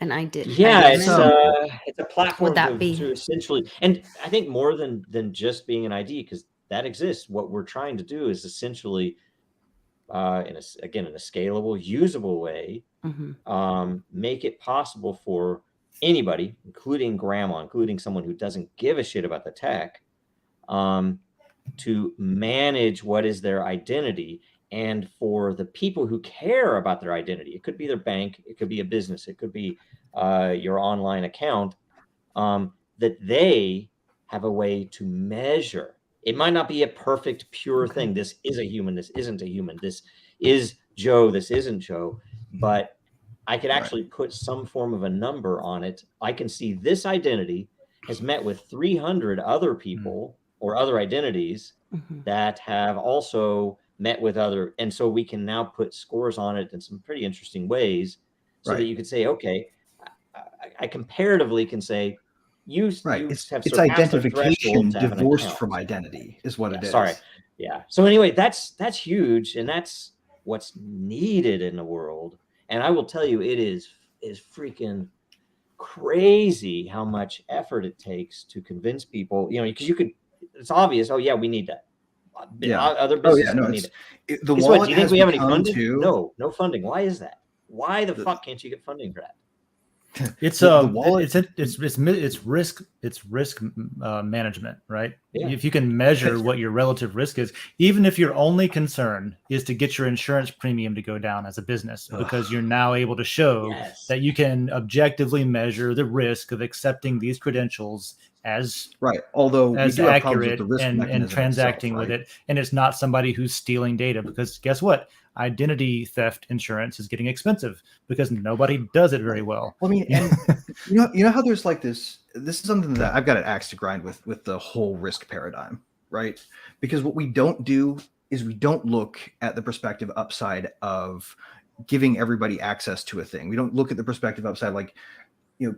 [SPEAKER 4] An ID?
[SPEAKER 2] Yeah, it's a platform.
[SPEAKER 4] Would that be
[SPEAKER 2] to essentially, and I think more than just being an ID, because that exists. What we're trying to do is essentially, in a scalable, usable way, make it possible for anybody, including grandma, including someone who doesn't give a shit about the tech, to manage what is their identity. And for the people who care about their identity, it could be their bank, it could be a business, it could be your online account, that they have a way to measure. It might not be a perfect, pure thing. This is a human. This isn't a human. This is Joe. This isn't Joe. But I could actually put some form of a number on it. I can see this identity has met with 300 other people or other identities that have also met with other. And so we can now put scores on it in some pretty interesting ways, so that you could say, okay, I comparatively can say, it's
[SPEAKER 3] identification divorced from identity is what it is.
[SPEAKER 2] Sorry. Yeah. So anyway, that's huge, and that's what's needed in the world. And I will tell you, it is freaking crazy how much effort it takes to convince people, because it's obvious. Oh yeah, we need that. Other businesses need it.
[SPEAKER 3] The
[SPEAKER 2] Guess
[SPEAKER 3] wallet
[SPEAKER 2] what? Do you think we have any funding?
[SPEAKER 3] Too.
[SPEAKER 2] No funding. Why is that? Why the fuck can't you get funding for that?
[SPEAKER 5] It's risk management, right?
[SPEAKER 2] Yeah.
[SPEAKER 5] If you can measure what your relative risk is, even if your only concern is to get your insurance premium to go down as a business, because you're now able to show that you can objectively measure the risk of accepting these credentials as
[SPEAKER 3] although
[SPEAKER 5] as
[SPEAKER 3] we do
[SPEAKER 5] accurate
[SPEAKER 3] have the
[SPEAKER 5] and transacting with it, and it's not somebody who's stealing data, because guess what? Identity theft insurance is getting expensive because nobody does it very well.
[SPEAKER 3] Well, I mean, and you know how there's like this is something that I've got an axe to grind with the whole risk paradigm, right? Because what we don't do is we don't look at the perspective upside of giving everybody access to a thing. We don't look at the perspective upside, like,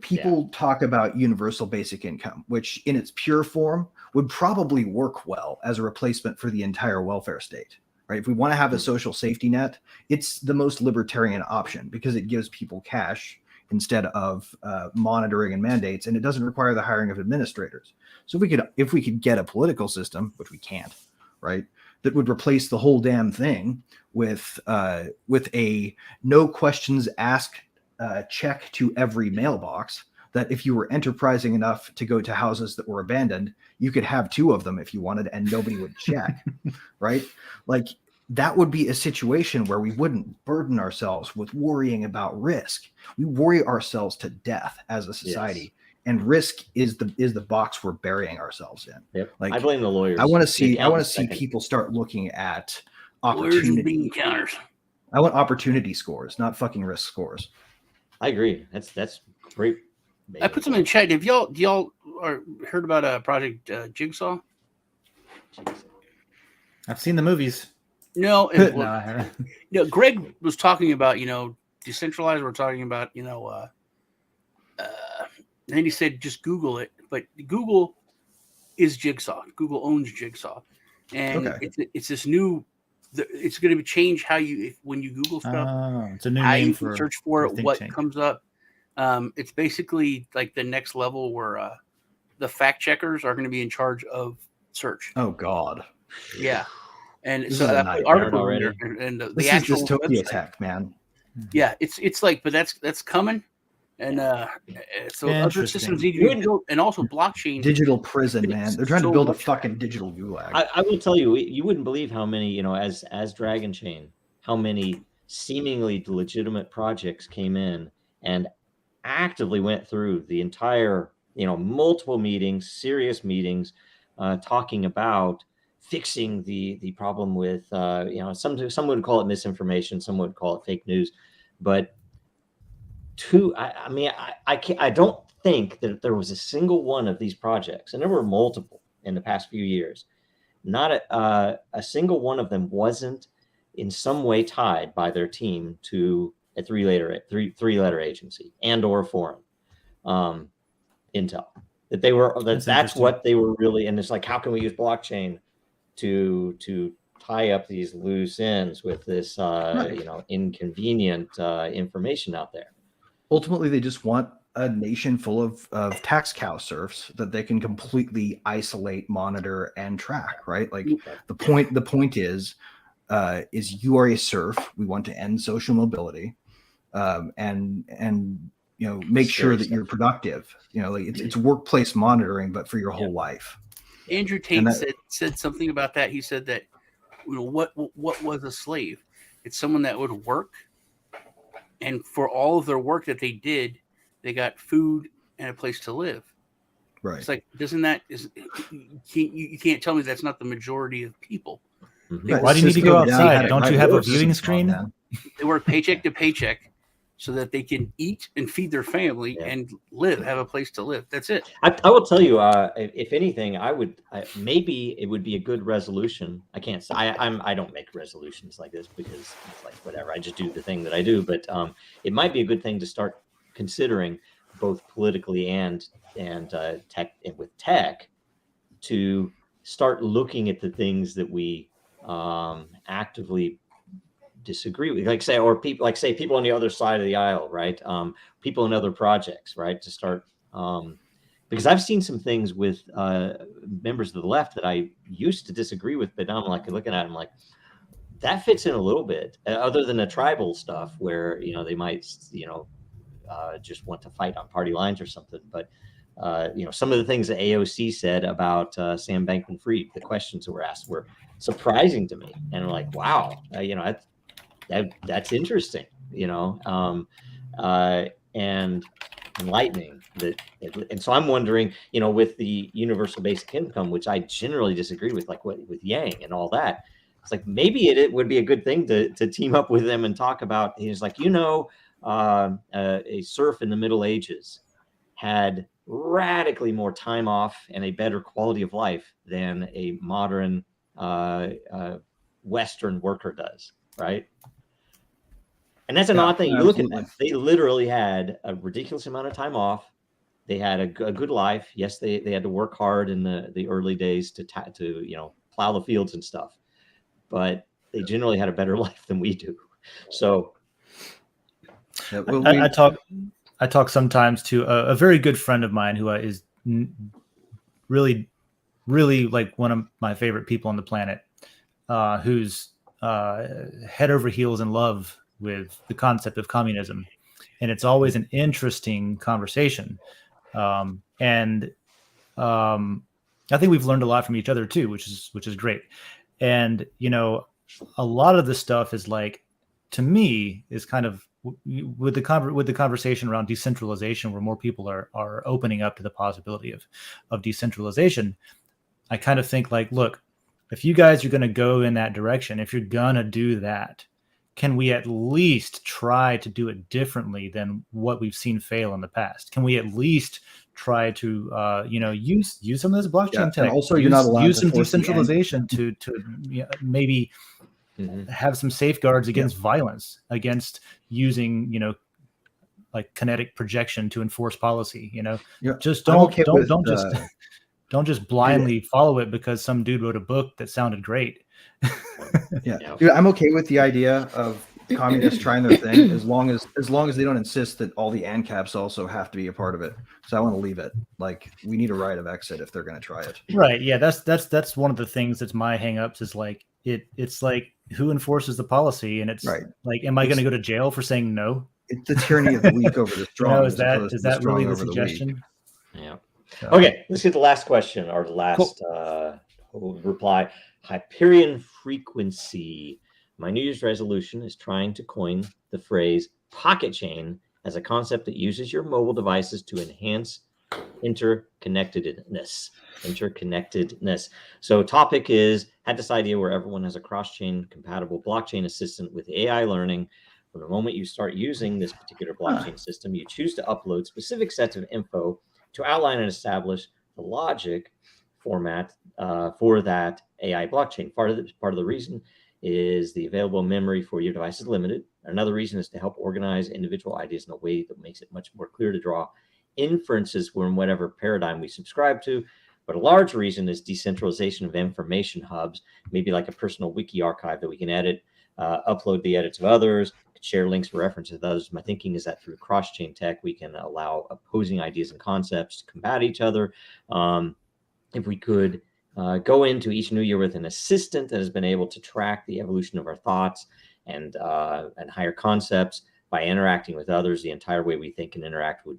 [SPEAKER 3] people talk about universal basic income, which in its pure form would probably work well as a replacement for the entire welfare state, right? If we want to have a social safety net, it's the most libertarian option because it gives people cash instead of monitoring and mandates, and it doesn't require the hiring of administrators. So if we could get a political system, which we can't, right, that would replace the whole damn thing with a no questions asked check to every mailbox, that if you were enterprising enough to go to houses that were abandoned, you could have 2 of them if you wanted and nobody would check, right? Like, that would be a situation where we wouldn't burden ourselves with worrying about risk. We worry ourselves to death as a society. And risk is the box we're burying ourselves in.
[SPEAKER 2] Yep.
[SPEAKER 3] Like,
[SPEAKER 2] I blame the lawyers.
[SPEAKER 3] I want to see people start looking at opportunity
[SPEAKER 6] counters.
[SPEAKER 3] I want opportunity scores, not fucking risk scores.
[SPEAKER 2] I agree. That's great.
[SPEAKER 6] I put some in the chat. Have y'all heard about Project Jigsaw?
[SPEAKER 5] I've seen the movies.
[SPEAKER 6] No,
[SPEAKER 5] No, I haven't.
[SPEAKER 6] Greg was talking about decentralized. We're talking about and then he said just Google it. But Google is Jigsaw. Google owns Jigsaw, and it's this new. It's going to change how when you Google stuff.
[SPEAKER 5] It's a new
[SPEAKER 6] how
[SPEAKER 5] name
[SPEAKER 6] you
[SPEAKER 5] for
[SPEAKER 6] can search for it, what
[SPEAKER 5] tank.
[SPEAKER 6] comes up. It's basically like the next level where the fact checkers are going to be in charge of search.
[SPEAKER 3] Oh God.
[SPEAKER 6] Yeah. And
[SPEAKER 3] This
[SPEAKER 6] so
[SPEAKER 3] is a
[SPEAKER 6] that
[SPEAKER 3] nightmare
[SPEAKER 6] article
[SPEAKER 2] already.
[SPEAKER 6] and the
[SPEAKER 3] This is
[SPEAKER 6] actual
[SPEAKER 3] dystopia
[SPEAKER 6] website.
[SPEAKER 3] tech, man.
[SPEAKER 6] Yeah, it's like, but that's coming, and so other
[SPEAKER 5] Interesting.
[SPEAKER 6] systems need to be built, and also blockchain.
[SPEAKER 3] Digital prison, man. They're trying to
[SPEAKER 6] so
[SPEAKER 3] build a
[SPEAKER 6] much
[SPEAKER 3] fucking digital gulag.
[SPEAKER 2] I will tell you, you wouldn't believe how many, as Dragon Chain, how many seemingly legitimate projects came in and actively went through the entire, multiple meetings, serious meetings, talking about fixing the problem with, some would call it misinformation, some would call it fake news, but I don't think that there was a single one of these projects, and there were multiple in the past few years. Not a single one of them wasn't in some way tied by their team to a three-letter agency and or foreign intel. That's what they were really. And it's like, how can we use blockchain to tie up these loose ends with this inconvenient information out there?
[SPEAKER 3] Ultimately, they just want a nation full of tax cow serfs that they can completely isolate, monitor, and track. Right? Like the point is you are a serf. We want to end social mobility, and make sure that you're productive. It's workplace monitoring, but for your whole life.
[SPEAKER 6] Andrew Tate said something about that. He said that what was a slave? It's someone that would work, and for all of their work that they did, they got food and a place to live.
[SPEAKER 3] Right.
[SPEAKER 6] It's like, you can't tell me that's not the majority of people.
[SPEAKER 3] Right.
[SPEAKER 5] Why do you need to go outside? Don't you have a viewing screen?
[SPEAKER 6] They work paycheck to paycheck so that they can eat and feed their family and have a place to live. That's it.
[SPEAKER 2] I will tell you, if anything, maybe it would be a good resolution. I can't say I don't make resolutions like this because it's like whatever. I just do the thing that I do. But it might be a good thing to start considering, both politically and tech, to start looking at the things that we actively disagree with, people on the other side of the aisle, right? People in other projects, right? To start, because I've seen some things with members of the left that I used to disagree with, but now I'm like looking at them like that fits in a little bit, other than the tribal stuff where they might just want to fight on party lines or something. But some of the things that AOC said about Sam Bankman-Fried, the questions that were asked were surprising to me, and I'm like, wow, that's interesting, and enlightening. And so I'm wondering, with the universal basic income, which I generally disagree with, like with Yang and all that, it's like maybe it would be a good thing to team up with them and talk about. He's like, a serf in the Middle Ages had radically more time off and a better quality of life than a modern Western worker does, right? And that's an odd thing. You look at that. They literally had a ridiculous amount of time off. They had a good life. Yes, they had to work hard in the early days to plow the fields and stuff, but they generally had a better life than we do. So
[SPEAKER 5] I talk sometimes to a very good friend of mine who is really, really like one of my favorite people on the planet, who's head over heels in love with the concept of communism. And it's always an interesting conversation. And I think we've learned a lot from each other too, which is great. And, a lot of the stuff is like, to me, is kind of with the conversation around decentralization, where more people are opening up to the possibility of decentralization. I kind of think like, look, if you guys are going to go in that direction, if you're going to do that, can we at least try to do it differently than what we've seen fail in the past? Can we at least try to, use some of this blockchain tech?
[SPEAKER 3] Also, you're not allowed
[SPEAKER 5] use
[SPEAKER 3] to
[SPEAKER 5] some
[SPEAKER 3] force
[SPEAKER 5] decentralization to maybe have some safeguards against violence, against using, like kinetic projection to enforce policy. Just don't just blindly follow it because some dude wrote a book that sounded great.
[SPEAKER 3] Dude, I'm okay with the idea of communists trying their thing as long as they don't insist that all the ANCAPs also have to be a part of it. So I want to leave it. Like, we need a right of exit if they're going to try it.
[SPEAKER 5] Right. Yeah. That's one of the things that's my hangups is like it's like who enforces the policy, and it's like, am I going to go to jail for saying no?
[SPEAKER 3] It's the tyranny of the weak over the strong.
[SPEAKER 5] Is that really the suggestion?
[SPEAKER 2] Yeah. Okay. Let's get the last question or the last reply. Hyperion frequency. My New Year's resolution is trying to coin the phrase PocketChain as a concept that uses your mobile devices to enhance interconnectedness. So topic is, had this idea where everyone has a cross-chain compatible blockchain assistant with AI learning. From the moment you start using this particular blockchain system, you choose to upload specific sets of info to outline and establish the logic format for that AI blockchain. Part of the reason is the available memory for your device is limited. Another reason is to help organize individual ideas in a way that makes it much more clear to draw inferences from whatever paradigm we subscribe to. But a large reason is decentralization of information hubs, maybe like a personal wiki archive that we can edit, upload the edits of others, share links for references with others. My thinking is that through cross-chain tech, we can allow opposing ideas and concepts to combat each other. If we could go into each new year with an assistant that has been able to track the evolution of our thoughts and higher concepts by interacting with others, the entire way we think and interact would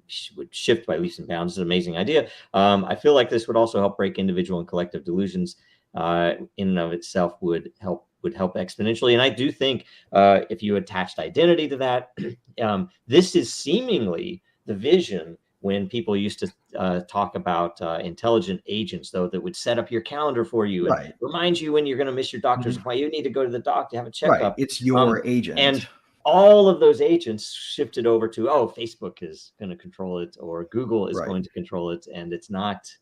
[SPEAKER 2] shift by leaps and bounds. It's an amazing idea. I feel like this would also help break individual and collective delusions. In and of itself would help exponentially. And I do think if you attached identity to that, this is seemingly the vision when people used to talk about intelligent agents, though, that would set up your calendar for you and remind you when you're going to miss your doctor's appointment. You need to go to the doctor to have a checkup.
[SPEAKER 3] It's your agent.
[SPEAKER 2] And all of those agents shifted over to, Facebook is going to control it, or Google is going to control it, and it's not.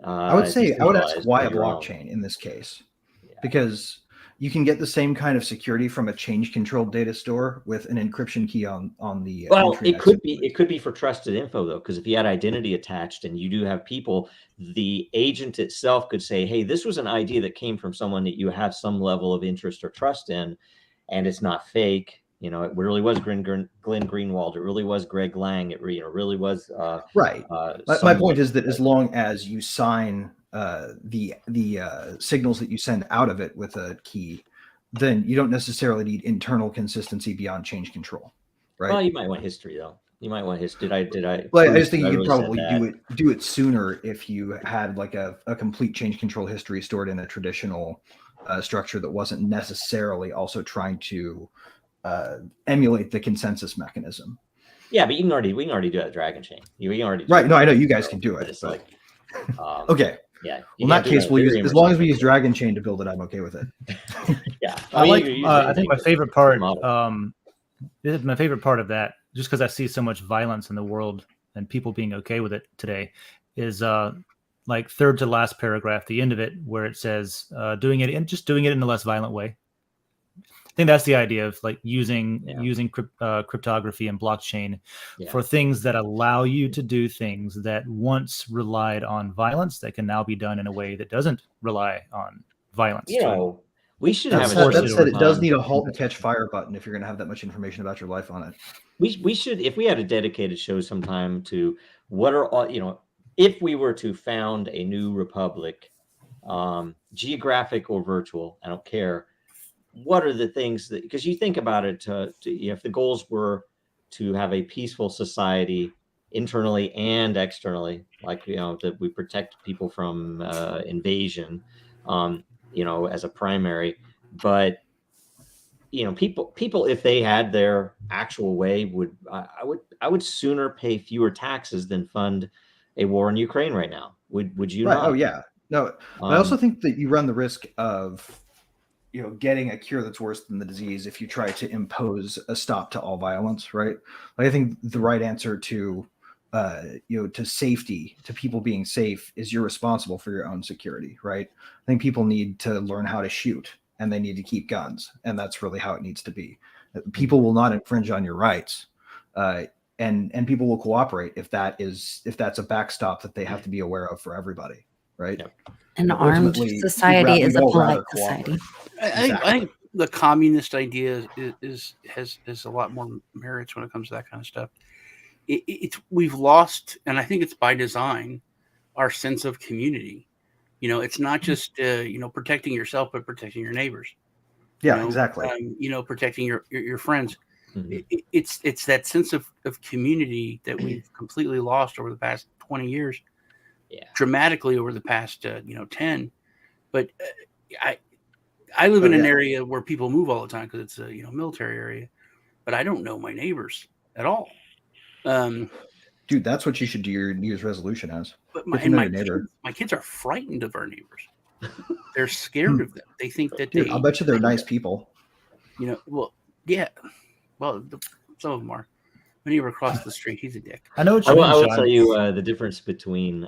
[SPEAKER 3] I would ask why a blockchain in this case, because you can get the same kind of security from a change-controlled data store with an encryption key on the.
[SPEAKER 2] Well, it could be for trusted info though, because if you had identity attached and you do have people, the agent itself could say, "Hey, this was an idea that came from someone that you have some level of interest or trust in, and it's not fake. It really was Glenn Greenwald. It really was Greg Lang. It really was."
[SPEAKER 3] My point is that as long as you sign the signals that you send out of it with a key, then you don't necessarily need internal consistency beyond change control, right?
[SPEAKER 2] Well, you might want history though. You might want history. Did I?
[SPEAKER 3] Well, I just think you could probably do it sooner if you had like a complete change control history stored in a traditional structure that wasn't necessarily also trying to emulate the consensus mechanism.
[SPEAKER 2] Yeah, but we can already do that Dragon Chain. We can already
[SPEAKER 3] no, I know you guys can do it. It's like okay.
[SPEAKER 2] Yeah.
[SPEAKER 3] Well, in that case, we'll use, as long as we use Dragon Chain to build it, I'm okay with it.
[SPEAKER 2] Yeah.
[SPEAKER 5] I think my favorite part, my favorite part of that, just because I see so much violence in the world and people being okay with it today is like third to last paragraph, the end of it, where it says doing it in a less violent way. I think that's the idea of like using cryptography and blockchain for things that allow you to do things that once relied on violence that can now be done in a way that doesn't rely on violence.
[SPEAKER 2] We should
[SPEAKER 3] that
[SPEAKER 2] have
[SPEAKER 3] said, it does need a halt and catch fire button if you're going to have that much information about your life on it.
[SPEAKER 2] We should, if we had a dedicated show sometime to what are all, if we were to found a new republic, geographic or virtual, I don't care. What are the things that, because you think about it, if the goals were to have a peaceful society internally and externally, like, that we protect people from invasion, as a primary, but, people, if they had their actual way I would sooner pay fewer taxes than fund a war in Ukraine right now. Would you not?
[SPEAKER 3] Oh yeah. No, I also think that you run the risk of, getting a cure that's worse than the disease if you try to impose a stop to all violence, right? Like, I think the right answer to, to safety, to people being safe, is you're responsible for your own security, right? I think people need to learn how to shoot, and they need to keep guns, and that's really how it needs to be. People will not infringe on your rights, and people will cooperate if that's a backstop that they have to be aware of for everybody, right?
[SPEAKER 2] Yep.
[SPEAKER 4] An armed society is a polite society.
[SPEAKER 6] I think the communist idea has a lot more merits when it comes to that kind of stuff. We've lost, and I think it's by design, our sense of community. It's not just protecting yourself, but protecting your neighbors.
[SPEAKER 3] Yeah, exactly.
[SPEAKER 6] Protecting your friends.
[SPEAKER 2] Mm-hmm.
[SPEAKER 6] It's that sense of community that we've completely lost over the past 20 years.
[SPEAKER 2] Yeah.
[SPEAKER 6] Dramatically over the past 10. But I live in an area where people move all the time because it's a military area, but I don't know my neighbors at all.
[SPEAKER 3] Dude, that's what you should do your New Year's resolution as.
[SPEAKER 6] But my kids are frightened of our neighbors. They're scared of them. They think that
[SPEAKER 3] I'll bet you they're nice people.
[SPEAKER 6] Well, yeah. Well, some of them are. My neighbor across the street, he's a dick.
[SPEAKER 5] I know what you
[SPEAKER 2] mean. I will
[SPEAKER 5] Sean.
[SPEAKER 2] tell you the difference between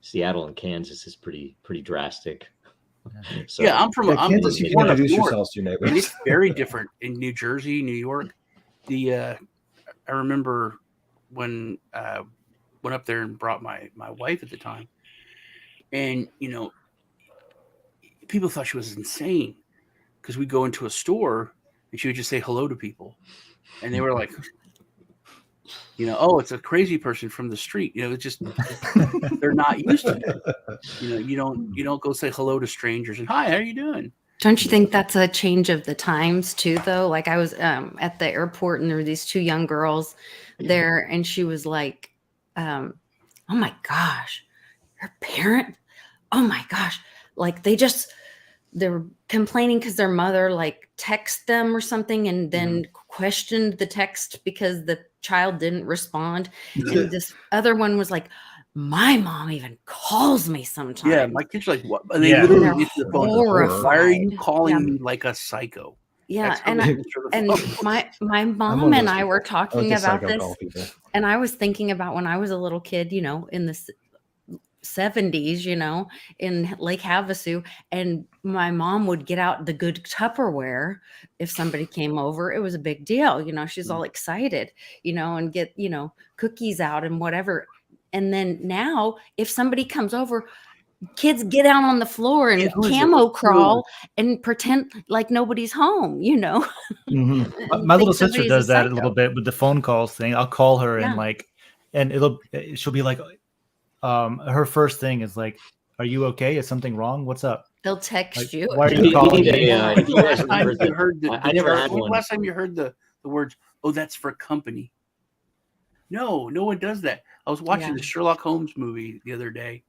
[SPEAKER 2] Seattle and Kansas is pretty drastic. So,
[SPEAKER 3] yeah, I'm from Kansas. You can introduce yourselves to your neighbors.
[SPEAKER 6] And it's very different in New Jersey, New York. I remember when I went up there and brought my wife at the time, and people thought she was insane because we'd go into a store and she would just say hello to people, and they were like, oh, it's a crazy person from the street. It's just they're not used to it. You don't go say hello to strangers and hi, how are you doing?
[SPEAKER 4] Don't you think that's a change of the times too, though? Like, I was at the airport and there were these two young girls there, and she was like, oh my gosh, your parent, oh my gosh. Like, they were complaining because their mother like texted them or something and then questioned the text because the child didn't respond. And this other one was like, my mom even calls me sometimes.
[SPEAKER 6] Yeah, my kids are like, what? And they literally get to the phone. Why are you calling me like a psycho?
[SPEAKER 4] Yeah, and my mom and I were talking about this, and I was thinking about when I was a little kid, in the 70s, in Lake Havasu, and my mom would get out the good Tupperware if somebody came over. It was a big deal, she's all excited, and get, cookies out and whatever. And then now, if somebody comes over, kids get out on the floor and camo crawl and pretend like nobody's home,
[SPEAKER 5] Mm-hmm. My little sister does that a little bit with the phone calls thing. I'll call her and she'll be like, her first thing is like, are you okay? Is something wrong? What's up?
[SPEAKER 4] They'll text you.
[SPEAKER 5] Why are you calling me?
[SPEAKER 2] I never had one.
[SPEAKER 6] Last time you heard the words, oh, that's for company. No one does that. I was watching the Sherlock Holmes movie the other day,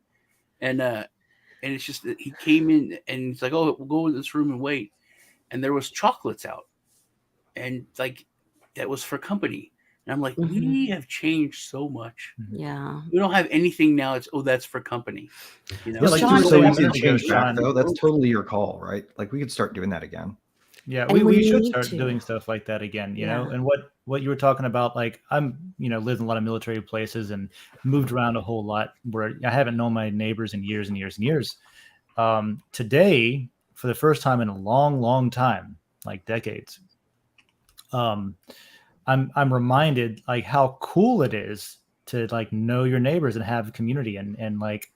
[SPEAKER 6] and it's just that he came in and he's like, oh, we'll go in this room and wait. And there was chocolates out, and like that was for company. And I'm like, we have changed so much.
[SPEAKER 4] Yeah,
[SPEAKER 6] we don't have anything now. It's that's for company.
[SPEAKER 3] Like, so easy to change back, though. That's totally your call, right? Like, we could start doing that again.
[SPEAKER 5] Yeah,
[SPEAKER 4] And
[SPEAKER 5] we
[SPEAKER 4] we
[SPEAKER 5] should
[SPEAKER 4] need
[SPEAKER 5] start
[SPEAKER 4] to.
[SPEAKER 5] doing stuff like that again, you know.
[SPEAKER 4] Yeah.
[SPEAKER 5] And what you were talking about, like I'm, lived in a lot of military places and moved around a whole lot where I haven't known my neighbors in years and years and years. Today, for the first time in a long, long time, like decades, I'm reminded like how cool it is to like know your neighbors and have a community and like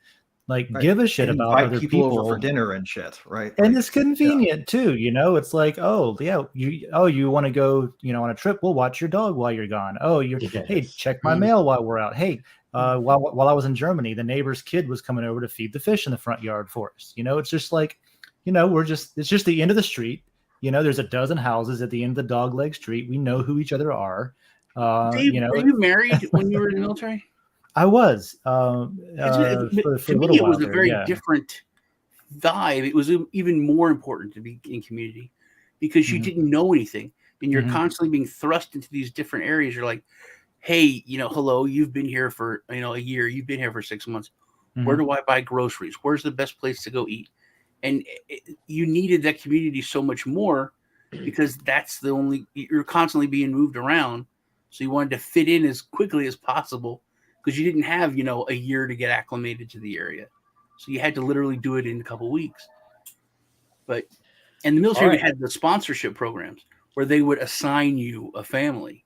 [SPEAKER 3] Right.
[SPEAKER 5] give a shit about
[SPEAKER 3] Invite
[SPEAKER 5] other
[SPEAKER 3] people over for
[SPEAKER 5] people.
[SPEAKER 3] dinner and shit, right?
[SPEAKER 5] And
[SPEAKER 3] Like,
[SPEAKER 5] it's convenient too, it's like, oh yeah, you want to go, on a trip? We'll watch your dog while you're gone. Oh, hey,
[SPEAKER 2] Yes.
[SPEAKER 5] check my mail while we're out. Hey, while I was in Germany, the neighbor's kid was coming over to feed the fish in the front yard for us. It's just like, it's just the end of the street. There's a dozen houses at the end of the dog leg street. We know who each other are.
[SPEAKER 6] Dave, were you married when you were in the military?
[SPEAKER 5] I was
[SPEAKER 6] To
[SPEAKER 5] for a
[SPEAKER 6] me,
[SPEAKER 5] little
[SPEAKER 6] it
[SPEAKER 5] while
[SPEAKER 6] was a
[SPEAKER 5] there,
[SPEAKER 6] very
[SPEAKER 5] yeah.
[SPEAKER 6] different vibe. It was even more important to be in community because you
[SPEAKER 5] Mhm.
[SPEAKER 6] didn't know anything and you're
[SPEAKER 5] Mhm.
[SPEAKER 6] constantly being thrust into these different areas. You're like, hey, hello, you've been here for a year, you've been here for 6 months. Where do I buy groceries? Where's the best place to go eat? And you needed that community so much more because that's you're constantly being moved around. So you wanted to fit in as quickly as possible because you didn't have, a year to get acclimated to the area. So you had to literally do it in a couple of weeks. And the military had the sponsorship programs where they would assign you a family,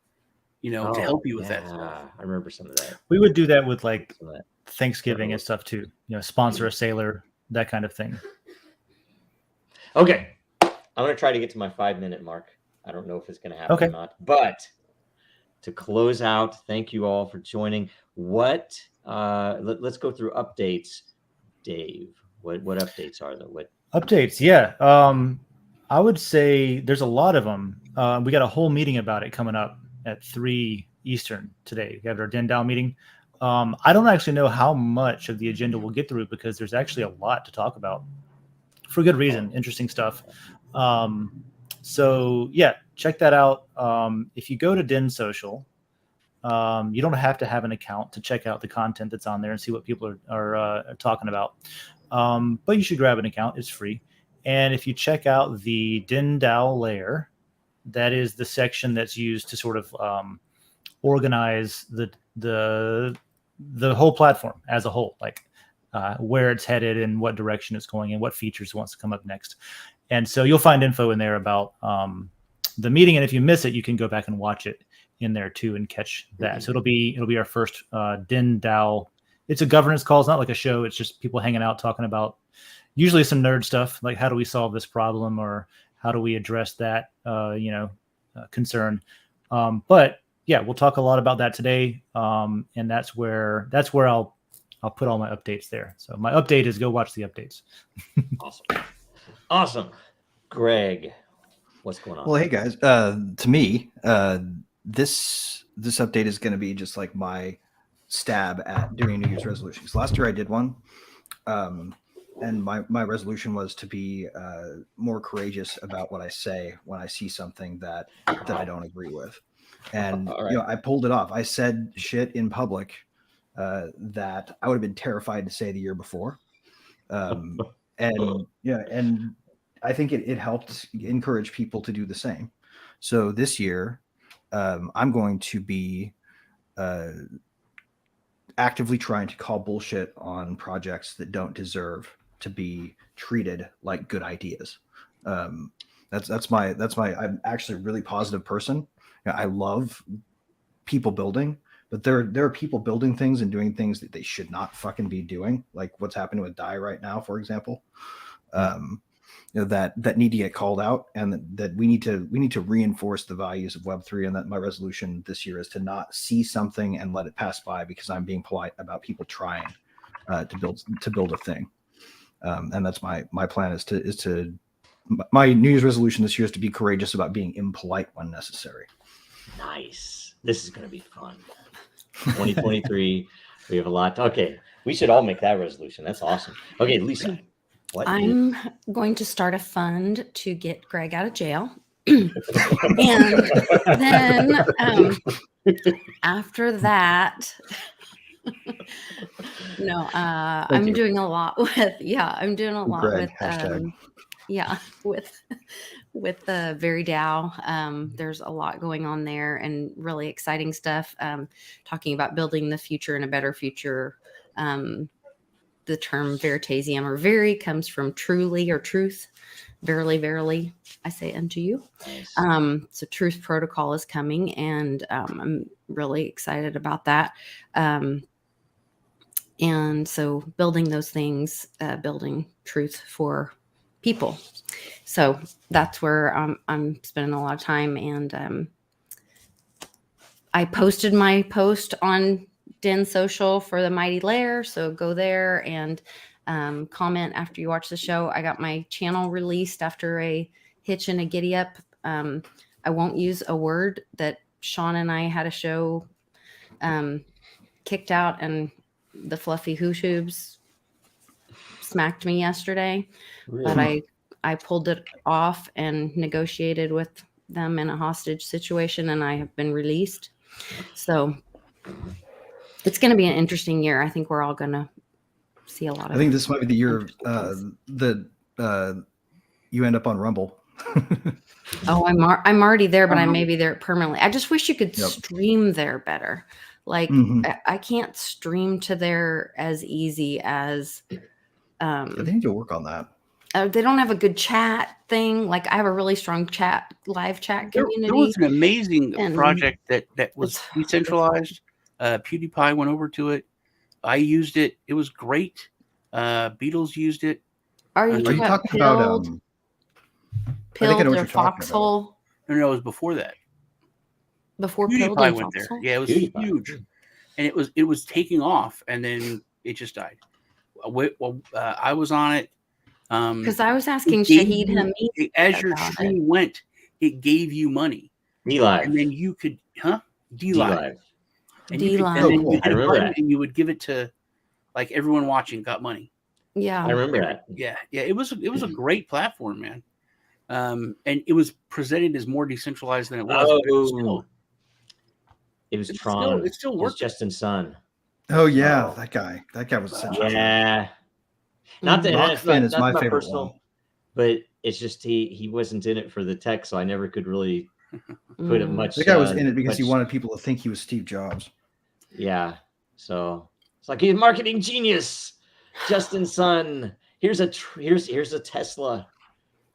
[SPEAKER 6] to help you with that stuff.
[SPEAKER 2] I remember some of that.
[SPEAKER 5] We would do that with like Thanksgiving and stuff too. Sponsor a sailor, that kind of thing.
[SPEAKER 2] Okay. I'm going to try to get to my 5-minute mark. I don't know if it's going to happen or not. But to close out, thank you all for joining. Let's go through updates. Dave, what updates are there? What
[SPEAKER 5] updates? Yeah. I would say there's a lot of them. We got a whole meeting about it coming up at 3 Eastern today. We have our DIN DAO meeting. I don't actually know how much of the agenda we'll get through because there's actually a lot to talk about for good reason. Interesting stuff. So yeah, check that out. If you go to DIN Social, you don't have to have an account to check out the content that's on there and see what people are talking about. But you should grab an account. It's free. And if you check out the DIN DAO layer, that is the section that's used to sort of organize the whole platform as a whole, like where it's headed and what direction it's going and what features wants to come up next. And so you'll find info in there about the meeting. And if you miss it, you can go back and watch it in there too and catch that. So it'll be our first DIN DAO. It's a governance call. It's not like a show. It's just people hanging out talking about usually some nerd stuff like how do we solve this problem or how do we address that concern. But yeah, we'll talk a lot about that today. And that's where I'll put all my updates there. So my update is go watch the updates.
[SPEAKER 2] Awesome. Greg, what's going on?
[SPEAKER 3] Well, hey guys, to me, this update is going to be just like my stab at doing New Year's resolutions. Last year I did one. And my resolution was to be more courageous about what I say when I see something that I don't agree with. And I pulled it off. I said shit in public that I would have been terrified to say the year before. And I think it helped encourage people to do the same. So this year, I'm going to be actively trying to call bullshit on projects that don't deserve to be treated like good ideas. That's my I'm actually a really positive person. I love people building, but there are people building things and doing things that they should not fucking be doing, like what's happening with DAI right now, for example. That need to get called out, and that we need to reinforce the values of Web3. And that my resolution this year is to not see something and let it pass by because I'm being polite about people trying to build a thing. And that's my plan is to my New Year's resolution this year is to be courageous about being impolite when necessary.
[SPEAKER 2] Nice. This is going to be fun. 2023. We have a lot. Okay. We should all make that resolution. That's awesome. Okay, Lisa.
[SPEAKER 4] I'm going to start a fund to get Greg out of jail. And then after that, I'm doing a lot with, with the Very DAO. There's a lot going on there and really exciting stuff. Talking about building the future and a better future. The term veritasium or very comes from truly or truth. Verily, verily, I say unto you.
[SPEAKER 2] Nice.
[SPEAKER 4] So Truth Protocol is coming, and I'm really excited about that. And so building those things, building truth for people. So that's where I'm spending a lot of time. And I posted my post on Den Social for the Mighty Lair. So go there and comment after you watch the show. I got my channel released after a hitch and a giddy up. I won't use a word that Sean and I had a show kicked out, and the fluffy hoo-tubes smacked me yesterday.
[SPEAKER 2] Really?
[SPEAKER 4] But I pulled it off and negotiated with them in a hostage situation, and I have been released. So it's going to be an interesting year. I think we're all going to see a lot of.
[SPEAKER 3] I think this might be the year that you end up on Rumble.
[SPEAKER 4] Oh, I'm already there, but I may be there permanently. I just wish you could
[SPEAKER 3] Yep.
[SPEAKER 4] stream there better. Like I can't stream to there as easy as.
[SPEAKER 3] I need to work on that.
[SPEAKER 4] They don't have a good chat thing. Like I have a really strong live chat community.
[SPEAKER 6] There was an amazing
[SPEAKER 4] and
[SPEAKER 6] project that was
[SPEAKER 4] it's-
[SPEAKER 6] decentralized. PewDiePie went over to it. I used it. It was great. Beatles used it.
[SPEAKER 4] Are
[SPEAKER 3] Are
[SPEAKER 4] you
[SPEAKER 3] you talking
[SPEAKER 4] Pilled,
[SPEAKER 3] about? I think I know
[SPEAKER 4] Pilled
[SPEAKER 3] what
[SPEAKER 4] or
[SPEAKER 3] you're talking
[SPEAKER 4] Foxhole?
[SPEAKER 6] No, it was before that.
[SPEAKER 4] Before Pilled
[SPEAKER 6] PewDiePie
[SPEAKER 4] and
[SPEAKER 6] went there.
[SPEAKER 4] Foxhole?
[SPEAKER 6] Yeah, it was
[SPEAKER 2] PewDiePie.
[SPEAKER 6] huge, and it was taking off, and then it just died. I was on it.
[SPEAKER 4] Because I was asking
[SPEAKER 6] It gave
[SPEAKER 4] Shahid
[SPEAKER 6] you-
[SPEAKER 4] Hamid
[SPEAKER 6] as your
[SPEAKER 4] about
[SPEAKER 6] stream went, it gave you money,
[SPEAKER 2] D-Live.
[SPEAKER 6] and then you could D-Live.
[SPEAKER 2] D-Live.
[SPEAKER 6] And you could-
[SPEAKER 4] D-Live.
[SPEAKER 6] and then
[SPEAKER 3] Oh,
[SPEAKER 6] you
[SPEAKER 3] cool.
[SPEAKER 6] hit
[SPEAKER 2] I
[SPEAKER 6] a
[SPEAKER 2] remember
[SPEAKER 6] button
[SPEAKER 2] that.
[SPEAKER 6] and you would give it to like everyone watching got money.
[SPEAKER 4] Yeah.
[SPEAKER 2] I remember that.
[SPEAKER 6] Yeah. It was a great platform, man. And it was presented as more decentralized than it was. but
[SPEAKER 2] Oh, it was
[SPEAKER 6] it's
[SPEAKER 2] Tron.
[SPEAKER 6] still- it's still
[SPEAKER 2] It was
[SPEAKER 6] working.
[SPEAKER 2] Justin's son.
[SPEAKER 3] Oh yeah,
[SPEAKER 2] Oh.
[SPEAKER 3] that guy. That guy was essential.
[SPEAKER 2] Yeah. Not that
[SPEAKER 3] Rock
[SPEAKER 2] it's
[SPEAKER 3] Finn
[SPEAKER 2] not-
[SPEAKER 3] is
[SPEAKER 2] that's
[SPEAKER 3] my
[SPEAKER 2] not
[SPEAKER 3] favorite
[SPEAKER 2] personal,
[SPEAKER 3] one.
[SPEAKER 2] but it's just he wasn't in it for the tech, so I never could really put it
[SPEAKER 4] Mm.
[SPEAKER 2] much.
[SPEAKER 3] That guy was in it because he
[SPEAKER 2] much-
[SPEAKER 3] wanted people to think he was Steve Jobs.
[SPEAKER 2] Yeah. So it's like he's a marketing genius. Justin's son. Here's a Tesla.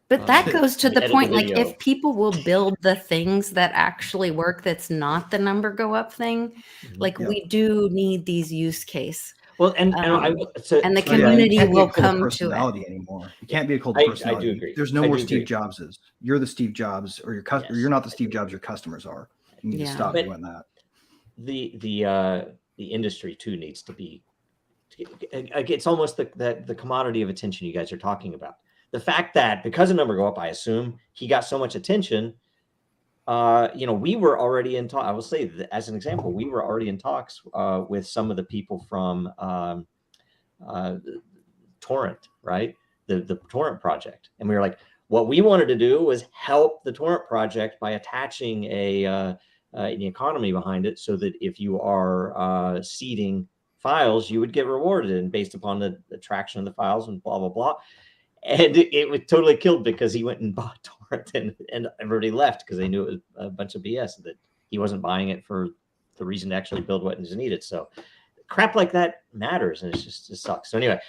[SPEAKER 4] But that goes to the
[SPEAKER 2] edit the
[SPEAKER 4] point, like
[SPEAKER 2] video.
[SPEAKER 4] if people will build the things that actually work, that's not the number go up thing. Like
[SPEAKER 3] Yeah.
[SPEAKER 4] we do need these use case.
[SPEAKER 2] Well, and the
[SPEAKER 3] Oh, yeah, you
[SPEAKER 4] community
[SPEAKER 3] can't be a
[SPEAKER 4] will
[SPEAKER 3] cult of
[SPEAKER 4] come to it.
[SPEAKER 3] personality anymore. You can't be a cult
[SPEAKER 2] I
[SPEAKER 3] of
[SPEAKER 2] do
[SPEAKER 3] personality.
[SPEAKER 2] agree.
[SPEAKER 3] There's no
[SPEAKER 2] I
[SPEAKER 3] more
[SPEAKER 2] do
[SPEAKER 3] Steve
[SPEAKER 2] agree.
[SPEAKER 3] Jobses. You're the Steve Jobs, or
[SPEAKER 2] Yes.
[SPEAKER 3] you're not the Steve Jobs your customers are. You need to
[SPEAKER 4] Yeah.
[SPEAKER 3] stop
[SPEAKER 2] But-
[SPEAKER 3] doing that.
[SPEAKER 2] The industry too needs to be. It's almost the commodity of attention you guys are talking about. The fact that because the number go up, I assume he got so much attention. We were already in talk. I will say that as an example, we were already in talks with some of the people from Torrent, right? The Torrent project, and we were like, what we wanted to do was help the Torrent project by attaching an economy behind it, so that if you are seeding files, you would get rewarded, and based upon the traction of the files and blah blah blah. And it was totally killed because he went and bought Torrent, and everybody left because they knew it was a bunch of BS, that he wasn't buying it for the reason to actually build what is needed. So crap like that matters, and it sucks. So anyway,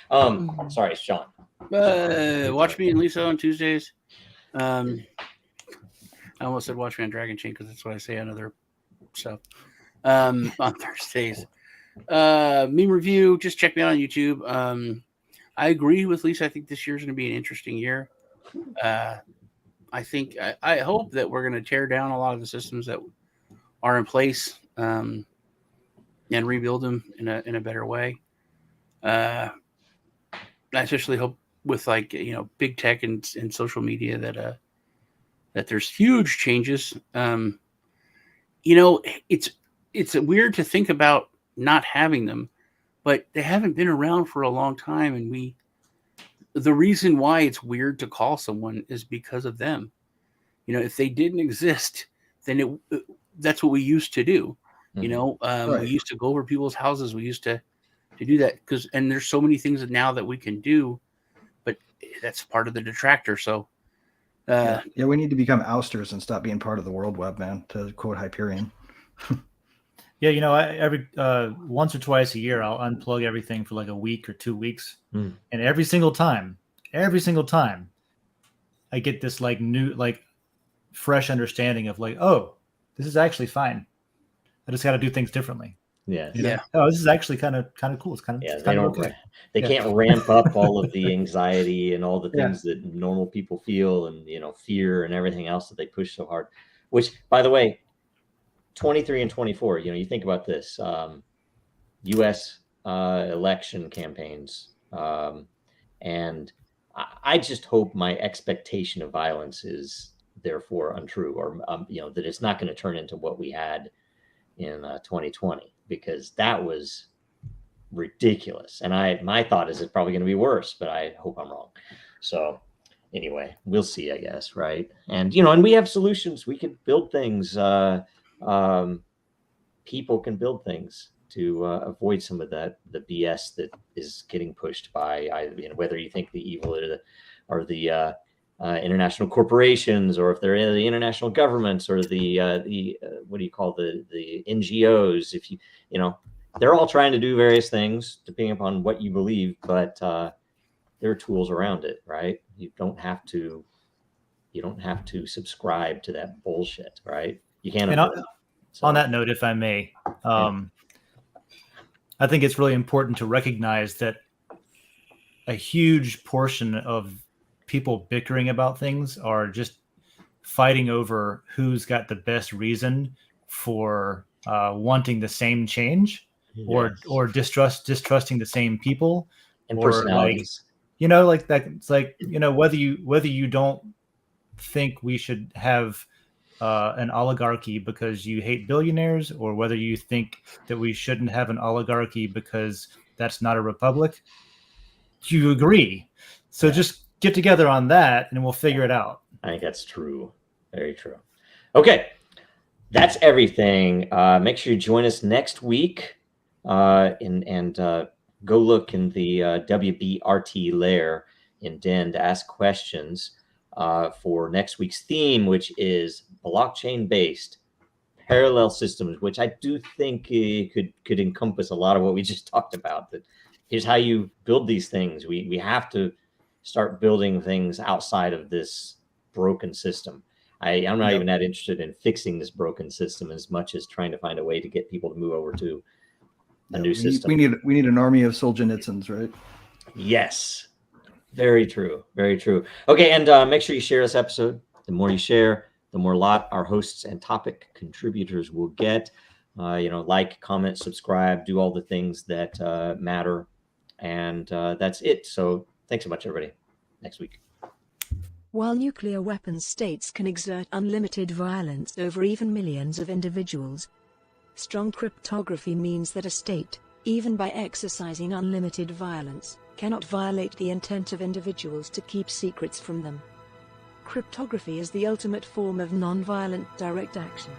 [SPEAKER 2] sorry, Sean.
[SPEAKER 6] Watch me and Lisa on Tuesdays. I almost said watch me on Dragon Chain because that's what I say on other stuff. On Thursdays. Meme review, just check me out on YouTube. I agree with Lisa. I think this year is going to be an interesting year. I hope that we're going to tear down a lot of the systems that are in place and rebuild them in a better way. I especially hope with big tech and social media that there's huge changes. It's weird to think about not having them, but they haven't been around for a long time. And the reason why it's weird to call someone is because of them. If they didn't exist, then that's what we used to do.
[SPEAKER 3] Right.
[SPEAKER 6] We used to go over people's houses. We used to do that and there's so many things now that we can do, but that's part of the detractor. So
[SPEAKER 3] Yeah, we need to become ousters and stop being part of the world web, man, to quote Hyperion.
[SPEAKER 5] Yeah, you know, every once or twice a year, I'll unplug everything for like a week or 2 weeks, and every single time, I get this like new, like fresh understanding of like, oh, this is actually fine. I just got to do things differently.
[SPEAKER 2] Yes.
[SPEAKER 5] You know? Oh, this is actually kind of cool. It's kind of okay.
[SPEAKER 2] They can't ramp up all of the anxiety and all the things that normal people feel, and fear and everything else that they push so hard. Which, by the way, 23 and 24. You think about this: U.S. Election campaigns, and I just hope my expectation of violence is therefore untrue, or that it's not going to turn into what we had in 2020, because that was ridiculous. And my thought is it's probably going to be worse, but I hope I'm wrong. So anyway, we'll see, I guess, right? And and we have solutions. We can build things. People can build things to avoid some of the BS that is getting pushed by whether you think the evil or the international corporations, or if they're in the international governments, or the what do you call the NGOs? If they're all trying to do various things depending upon what you believe, but there are tools around it, right? You don't have to subscribe to that bullshit, right? You can't.
[SPEAKER 5] On that note, if I may, I think it's really important to recognize that a huge portion of people bickering about things are just fighting over who's got the best reason for wanting the same change, or distrusting the same people,
[SPEAKER 2] and
[SPEAKER 5] or
[SPEAKER 2] personalities.
[SPEAKER 5] Like that. It's like whether you don't think we should have an oligarchy because you hate billionaires, or whether you think that we shouldn't have an oligarchy because that's not a republic. You agree. So just get together on that and we'll figure it out.
[SPEAKER 2] I think that's true. Very true. Okay. That's everything. Make sure you join us next week and go look in the WBRT lair in Den to ask questions for next week's theme, which is blockchain-based parallel systems, which I do think could encompass a lot of what we just talked about. That here's how you build these things. We have to start building things outside of this broken system. I'm not even that interested in fixing this broken system as much as trying to find a way to get people to move over to a new system.
[SPEAKER 3] We need an army of Solzhenitsyns, right?
[SPEAKER 2] Yes. Very true. Very true. Okay. And make sure you share this episode. The more you share, the more lot our hosts and topic contributors will get. Like, comment, subscribe, do all the things that matter. And that's it. So thanks so much, everybody. Next week.
[SPEAKER 7] While nuclear weapons states can exert unlimited violence over even millions of individuals, strong cryptography means that a state, even by exercising unlimited violence, cannot violate the intent of individuals to keep secrets from them. Cryptography is the ultimate form of non-violent direct action.